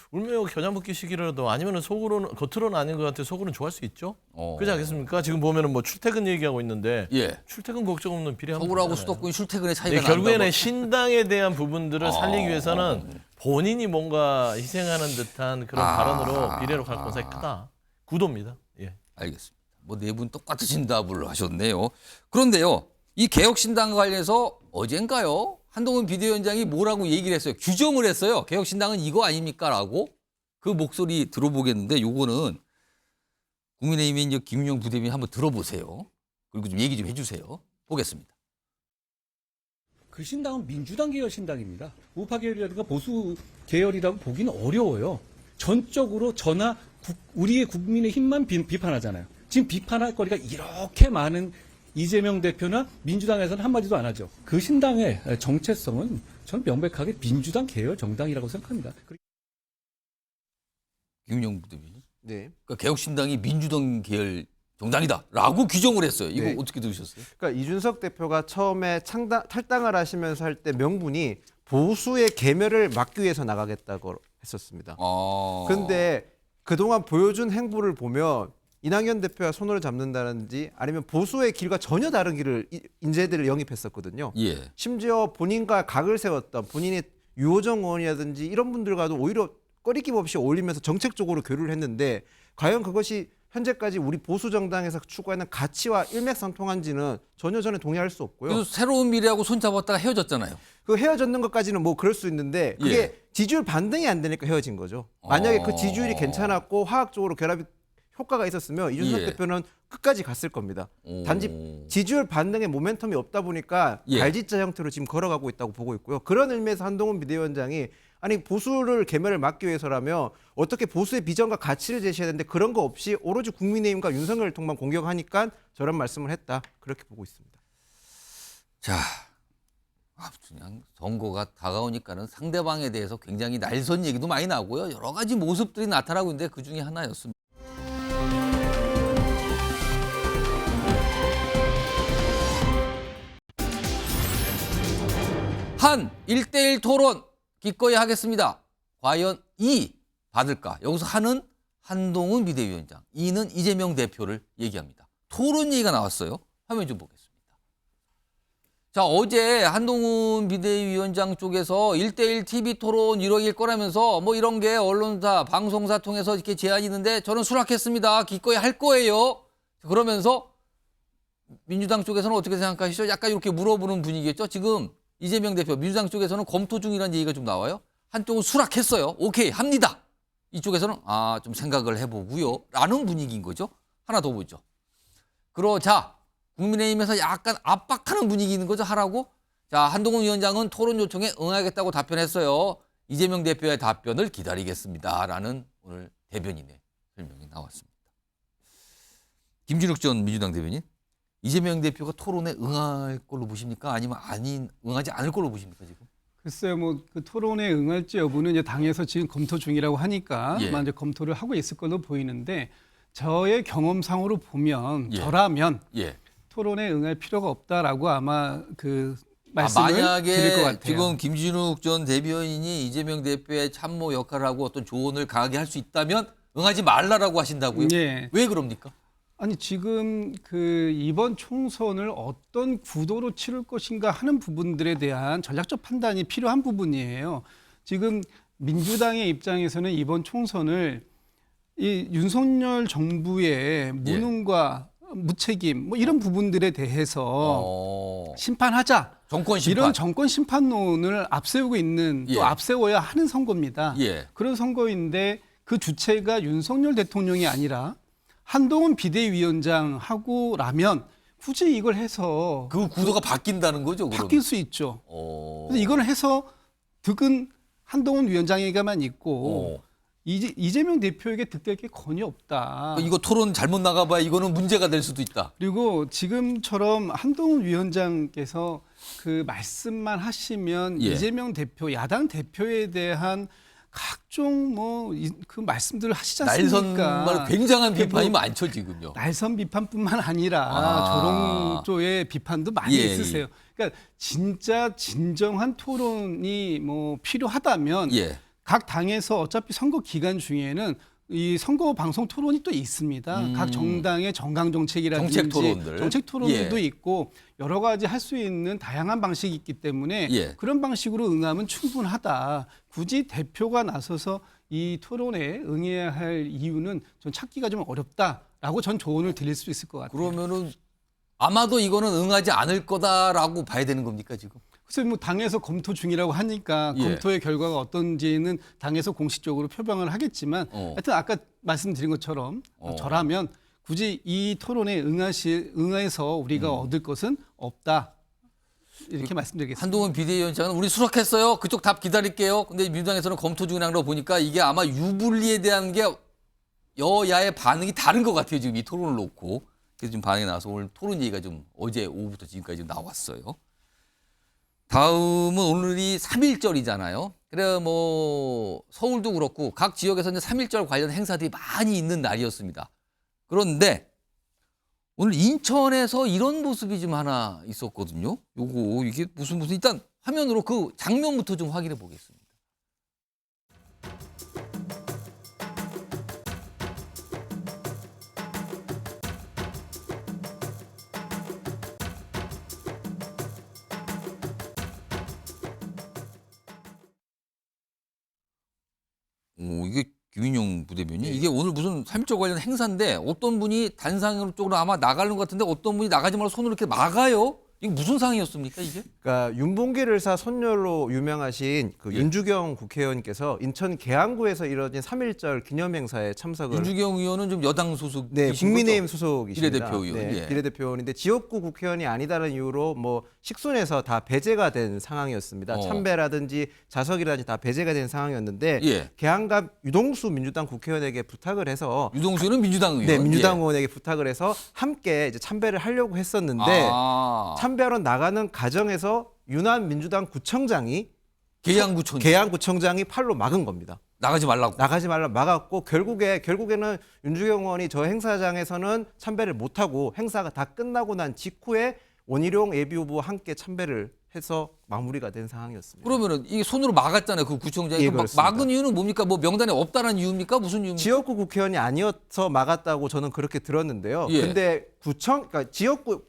울며 겨자 먹기 시기라도 아니면 겉으로는 아닌 것 같아 속으로는 좋아할 수 있죠. 그렇지 않겠습니까? 지금 보면은 뭐 출퇴근 얘기하고 있는데 예. 출퇴근 걱정 없는 비례 서울하고 수도권 출퇴근의 차이가 난다고. 결국에는 신당에 대한 부분들을 살리기 위해서는 본인이 뭔가 희생하는 듯한 그런 발언으로 비례로 갈 가능성이 크다. 구도입니다. 예. 알겠습니다. 뭐 네 분 똑같으신 답을 하셨네요. 그런데요, 이 개혁신당과 관련해서 어젠가요? 한동훈 비대위원장이 뭐라고 얘기를 했어요. 규정을 했어요. 개혁신당은 이거 아닙니까라고. 그 목소리 들어보겠는데 요거는 국민의힘의 이제 김윤영 부대변인 한번 들어보세요. 그리고 좀 얘기 좀 해주세요. 보겠습니다. 그 신당은 민주당 계열 신당입니다. 우파 계열이라든가 보수 계열이라고 보기는 어려워요. 전적으로 우리의 국민의힘만 비판하잖아요. 지금 비판할 거리가 이렇게 많은 이재명 대표나 민주당에서는 한마디도 안 하죠. 그 신당의 정체성은 저는 명백하게 민주당 계열 정당이라고 생각합니다. 김윤영 부대변인. 네. 그러니까 개혁신당이 민주당 계열 정당이다라고 규정을 했어요. 이거 네. 어떻게 들으셨어요? 그러니까 이준석 대표가 처음에 탈당을 하시면서 할 때 명분이 보수의 계멸을 막기 위해서 나가겠다고 했었습니다. 그런데 그동안 보여준 행보를 보면 이낙연 대표가 손을 잡는다든지 아니면 보수의 길과 전혀 다른 길을 인재들을 영입했었거든요. 예. 심지어 본인과 각을 세웠던 본인의 유호정 의원이라든지 이런 분들과도 오히려 꺼리낌 없이 어울리면서 정책적으로 교류를 했는데 과연 그것이 현재까지 우리 보수 정당에서 추구하는 가치와 일맥상통한지는 전혀 저는 동의할 수 없고요. 그래서 새로운 미래하고 손잡았다가 헤어졌잖아요. 그 헤어졌는 것까지는 뭐 그럴 수 있는데 그게 예. 지지율 반등이 안 되니까 헤어진 거죠. 만약에 그 지지율이 괜찮았고 화학적으로 결합이 효과가 있었으면 이준석 예. 대표는 끝까지 갔을 겁니다. 단지 지지율 반등의 모멘텀이 없다 보니까 예. 갈지자 형태로 지금 걸어가고 있다고 보고 있고요. 그런 의미에서 한동훈 비대위원장이 아니 보수를 계멸을 막기 위해서라면 어떻게 보수의 비전과 가치를 제시해야 되는데 그런 거 없이 오로지 국민의힘과 윤석열 통만 공격하니까 저런 말씀을 했다. 그렇게 보고 있습니다. 자, 그냥 선거가 다가오니까는 상대방에 대해서 굉장히 날선 얘기도 많이 나고요. 여러 가지 모습들이 나타나고 있는데 그중에 하나였습니다. 한 1대1 토론 기꺼이 하겠습니다. 과연 2 받을까? 여기서 한은 한동훈 비대위원장, 2는 이재명 대표를 얘기합니다. 토론 얘기가 나왔어요. 화면 좀 보겠습니다. 자, 어제 한동훈 비대위원장 쪽에서 1대1 TV 토론 이뤄질 거라면서 뭐 이런 게 언론사, 방송사 통해서 이렇게 제안이 있는데 저는 수락했습니다. 기꺼이 할 거예요. 그러면서 민주당 쪽에서는 어떻게 생각하시죠? 약간 이렇게 물어보는 분위기겠죠? 지금 이재명 대표, 민주당 쪽에서는 검토 중이라는 얘기가 좀 나와요. 한쪽은 수락했어요. 오케이, 합니다. 이쪽에서는 좀 생각을 해보고요. 라는 분위기인 거죠. 하나 더 보죠. 그러자 국민의힘에서 약간 압박하는 분위기 있는 거죠. 하라고. 자, 한동훈 위원장은 토론 요청에 응하겠다고 답변했어요. 이재명 대표의 답변을 기다리겠습니다. 라는 오늘 대변인의 설명이 나왔습니다. 김준욱 전 민주당 대변인. 이재명 대표가 토론에 응할 걸로 보십니까? 아니면 응하지 않을 걸로 보십니까, 지금? 글쎄요, 뭐 그 토론에 응할지 여부는 이제 당에서 지금 검토 중이라고 하니까 예. 이제 검토를 하고 있을 걸로 보이는데 저의 경험상으로 보면 예. 저라면 예. 토론에 응할 필요가 없다라고 아마 그 말씀을 드릴 것 만약에 같아요. 지금 김준욱 전 대변인이 이재명 대표의 참모 역할을 하고 어떤 조언을 강하게 할 수 있다면 응하지 말라라고 하신다고요? 예. 왜 그럽니까? 아니 지금 그 이번 총선을 어떤 구도로 치를 것인가 하는 부분들에 대한 전략적 판단이 필요한 부분이에요. 지금 민주당의 입장에서는 이번 총선을 이 윤석열 정부의 무능과 무책임 뭐 이런 부분들에 대해서 심판하자. 정권 심판. 이런 정권 심판론을 앞세우고 있는 또 앞세워야 하는 선거입니다. 그런 선거인데 그 주체가 윤석열 대통령이 아니라 한동훈 비대위원장하고라면 굳이 이걸 해서 그 구도가 바뀐다는 거죠. 그러면. 바뀔 수 있죠. 그래서 이걸 해서 득은 한동훈 위원장에게만 있고 이재명 대표에게 득될 게 거의 없다. 이거 토론 잘못 나가봐야 이거는 문제가 될 수도 있다. 그리고 지금처럼 한동훈 위원장께서 그 말씀만 하시면 이재명 대표, 야당 대표에 대한 각종 뭐 그 말씀들을 하시지 않습니까? 날선 굉장한 비판이 많죠 지금요. 날선 비판뿐만 아니라 조롱조의 비판도 많이 있으세요. 그러니까 진짜 진정한 토론이 뭐 필요하다면 각 당에서 어차피 선거 기간 중에는 이 선거 방송 토론이 또 있습니다. 각 정당의 정강 정책이라든지 정책 토론도 있고 여러 가지 할 수 있는 다양한 방식이 있기 때문에 그런 방식으로 응하면 충분하다. 굳이 대표가 나서서 이 토론에 응해야 할 이유는 전 찾기가 좀 어렵다라고 전 조언을 드릴 수 있을 것 같아요. 그러면은 아마도 이거는 응하지 않을 거다라고 봐야 되는 겁니까 지금? 글쎄 뭐 당에서 검토 중이라고 하니까 검토의 결과가 어떤지는 당에서 공식적으로 표명을 하겠지만 하여튼 아까 말씀드린 것처럼 저라면 굳이 이 토론에 응해서 우리가 얻을 것은 없다. 이렇게 말씀드리겠습니다. 한동훈 비대위원장은 우리 수락했어요. 그쪽 답 기다릴게요. 근데 민주당에서는 검토 중이라는 거 보니까 이게 아마 유불리에 대한 게 여야의 반응이 다른 것 같아요. 지금 이 토론을 놓고. 그래서 지금 반응이 나와서 오늘 토론 얘기가 좀 어제 오후부터 지금까지 좀 나왔어요. 다음은 오늘이 3.1절이잖아요. 그래 뭐 서울도 그렇고 각 지역에서 이제 3.1절 관련 행사들이 많이 있는 날이었습니다. 그런데 오늘 인천에서 이런 모습이 좀 하나 있었거든요. 요거 이게 무슨 일단 화면으로 그 장면부터 좀 확인해 보겠습니다. 이게 김인용 부대변인 이게 오늘 무슨 3.1절 관련 행사인데 어떤 분이 단상 쪽으로 아마 나가는 것 같은데 어떤 분이 나가지 말고 손으로 이렇게 막아요. 이게 무슨 상황이었습니까 이게? 그러니까 윤봉길 의사 손녀로 유명하신 그 윤주경 국회의원께서 인천 계양구에서 이뤄진 3.1절 기념행사에 참석을. 윤주경 의원은 좀 여당 소속. 네, 국민의힘 소속이십니다. 비례대표 의원. 네, 비례대표 의원인데 지역구 국회의원이 아니다는 이유로 뭐 식순에서 다 배제가 된 상황이었습니다. 참배라든지 자석이라든지 다 배제가 된 상황이었는데 계양갑 유동수 민주당 국회의원에게 부탁을 해서 유동수는 민주당 의원. 네, 민주당 의원에게 부탁을 해서 함께 이제 참배를 하려고 했었는데 참배하러 나가는 과정에서 윤한 민주당 구청장이 계양구청장이 팔로 막은 겁니다. 나가지 말라고 막았고 결국에는 윤주경 의원이 저 행사장에서는 참배를 못하고 행사가 다 끝나고 난 직후에 원희룡 예비후보와 함께 참배를 해서 마무리가 된 상황이었습니다. 그러면은 이게 손으로 막았잖아요. 그 구청장이. 막은 이유는 뭡니까? 뭐 명단에 없다는 이유입니까? 무슨 이유입니까? 지역구 국회의원이 아니어서 막았다고 저는 그렇게 들었는데요. 근데 그러니까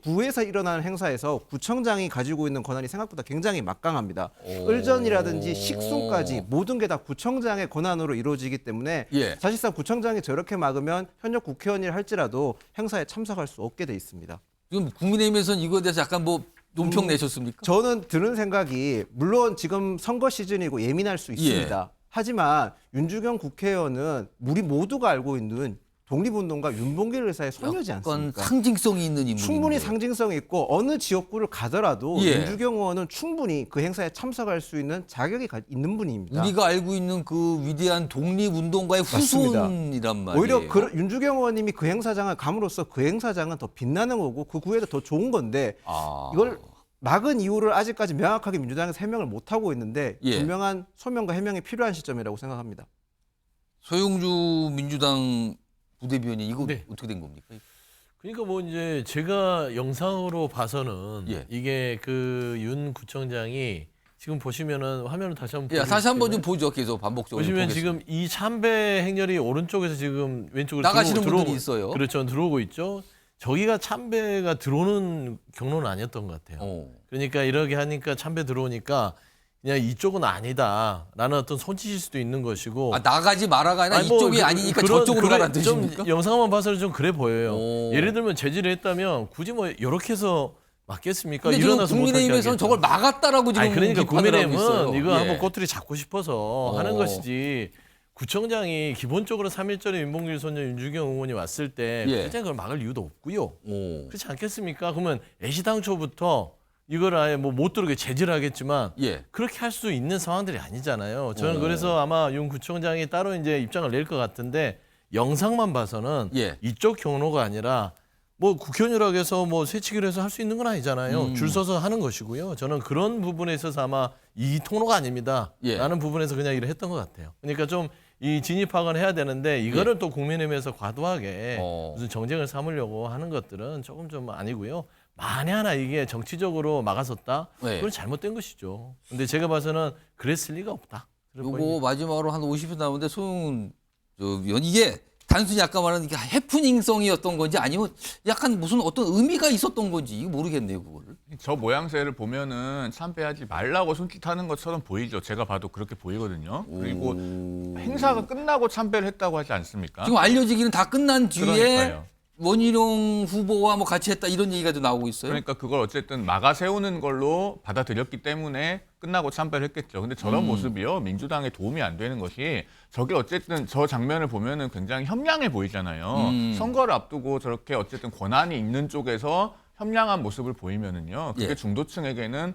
구에서 일어나는 행사에서 구청장이 가지고 있는 권한이 생각보다 굉장히 막강합니다. 을전이라든지 식순까지 모든 게 다 구청장의 권한으로 이루어지기 때문에 사실상 구청장이 저렇게 막으면 현역 국회의원이라 할지라도 행사에 참석할 수 없게 돼 있습니다. 지금 국민의힘에서는 이거에 대해서 약간 뭐 논평 내셨습니까? 저는 드는 생각이 물론 지금 선거 시즌이고 예민할 수 있습니다. 하지만 윤주경 국회의원은 우리 모두가 알고 있는 독립운동가 윤봉길 의사의 손녀지 않습니까? 상징성이 있는 인물인데. 충분히 상징성이 있고 어느 지역구를 가더라도 윤주경 의원은 충분히 그 행사에 참석할 수 있는 자격이 있는 분입니다. 우리가 알고 있는 그 위대한 독립운동가의 후손이란 말이에요. 오히려 윤주경 의원님이 그 행사장을 감으로써 그 행사장은 더 빛나는 거고 그 구에도 더 좋은 건데 이걸 막은 이유를 아직까지 명확하게 민주당에서 해명을 못하고 있는데 분명한 소명과 해명이 필요한 시점이라고 생각합니다. 소영주 민주당 부대변인 이거 어떻게 된 겁니까? 그러니까 뭐 이제 제가 영상으로 봐서는 이게 그 윤 구청장이 지금 보시면은 화면을 다시 한번 예, 다시 한번 좀 보죠. 계속 반복적으로 보시면 보겠습니다. 지금 이 참배 행렬이 오른쪽에서 지금 왼쪽으로 나가시는 분들이 있어요. 그렇죠. 들어오고 있죠. 저기가 참배가 들어오는 경로는 아니었던 것 같아요. 그러니까 이렇게 하니까 참배 들어오니까 그냥 이쪽은 아니다라는 어떤 손짓일 수도 있는 것이고. 나가지 마라가 아니라 아니, 뭐 이쪽이 아니니까 저쪽으로 가라는 뜻입니까? 좀 영상만 봐서는 좀 그래 보여요. 예를 들면 제지를 했다면 굳이 뭐 이렇게 해서 막겠습니까? 근데 지금 일어나서 국민의힘에서는 저걸 막았다라고 지금 그러니까 비판을 하고 있어요. 국민의힘은 이거 예. 한번 꼬투리 잡고 싶어서 하는 것이지. 구청장이 기본적으로 3.1절에 윤봉길 소년 윤주경 의원이 왔을 때 예. 그걸 막을 이유도 없고요. 그렇지 않겠습니까? 그러면 애시당초부터 이걸 아예 뭐 못 들어오게 제지를 하겠지만 그렇게 할 수 있는 상황들이 아니잖아요. 저는 그래서 아마 윤 구청장이 따로 이제 입장을 낼 것 같은데 영상만 봐서는 이쪽 경로가 아니라 뭐 국회의원이라고 해서 뭐 새치기로 해서 할 수 있는 건 아니잖아요. 줄 서서 하는 것이고요. 저는 그런 부분에 있어서 아마 이 통로가 아닙니다. 라는 부분에서 그냥 일을 했던 것 같아요. 그러니까 좀 이 진입학을 해야 되는데 이거를 또 국민의힘에서 과도하게 무슨 정쟁을 삼으려고 하는 것들은 조금 좀 아니고요. 만에 하나 이게 정치적으로 막아섰다? 그건 잘못된 것이죠. 근데 제가 봐서는 그랬을 리가 없다. 요거 마지막으로 한 50분 남았는데 소영 의원 이게 단순히 아까 말한 게 해프닝성이었던 건지 아니면 약간 무슨 어떤 의미가 있었던 건지 이거 모르겠네요, 그거를. 저 모양새를 보면은 참배하지 말라고 손짓하는 것처럼 보이죠. 제가 봐도 그렇게 보이거든요. 그리고 행사가 끝나고 참배를 했다고 하지 않습니까? 지금 알려지기는 다 끝난 뒤에 그러니까요. 원희룡 후보와 뭐 같이 했다 이런 얘기가 좀 나오고 있어요. 그러니까 그걸 어쨌든 막아 세우는 걸로 받아들였기 때문에 끝나고 참배를 했겠죠. 근데 저런 모습이요. 민주당에 도움이 안 되는 것이 저게 어쨌든 저 장면을 보면은 굉장히 현명해 보이잖아요. 선거를 앞두고 저렇게 어쨌든 권한이 있는 쪽에서 현명한 모습을 보이면은요. 그게 중도층에게는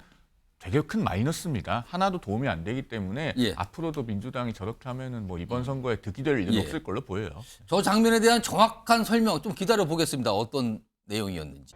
되게 큰 마이너스입니다. 하나도 도움이 안 되기 때문에 앞으로도 민주당이 저렇게 하면은 뭐 이번 선거에 득이 될 일은 없을 걸로 보여요. 저 장면에 대한 정확한 설명 좀 기다려 보겠습니다. 어떤 내용이었는지.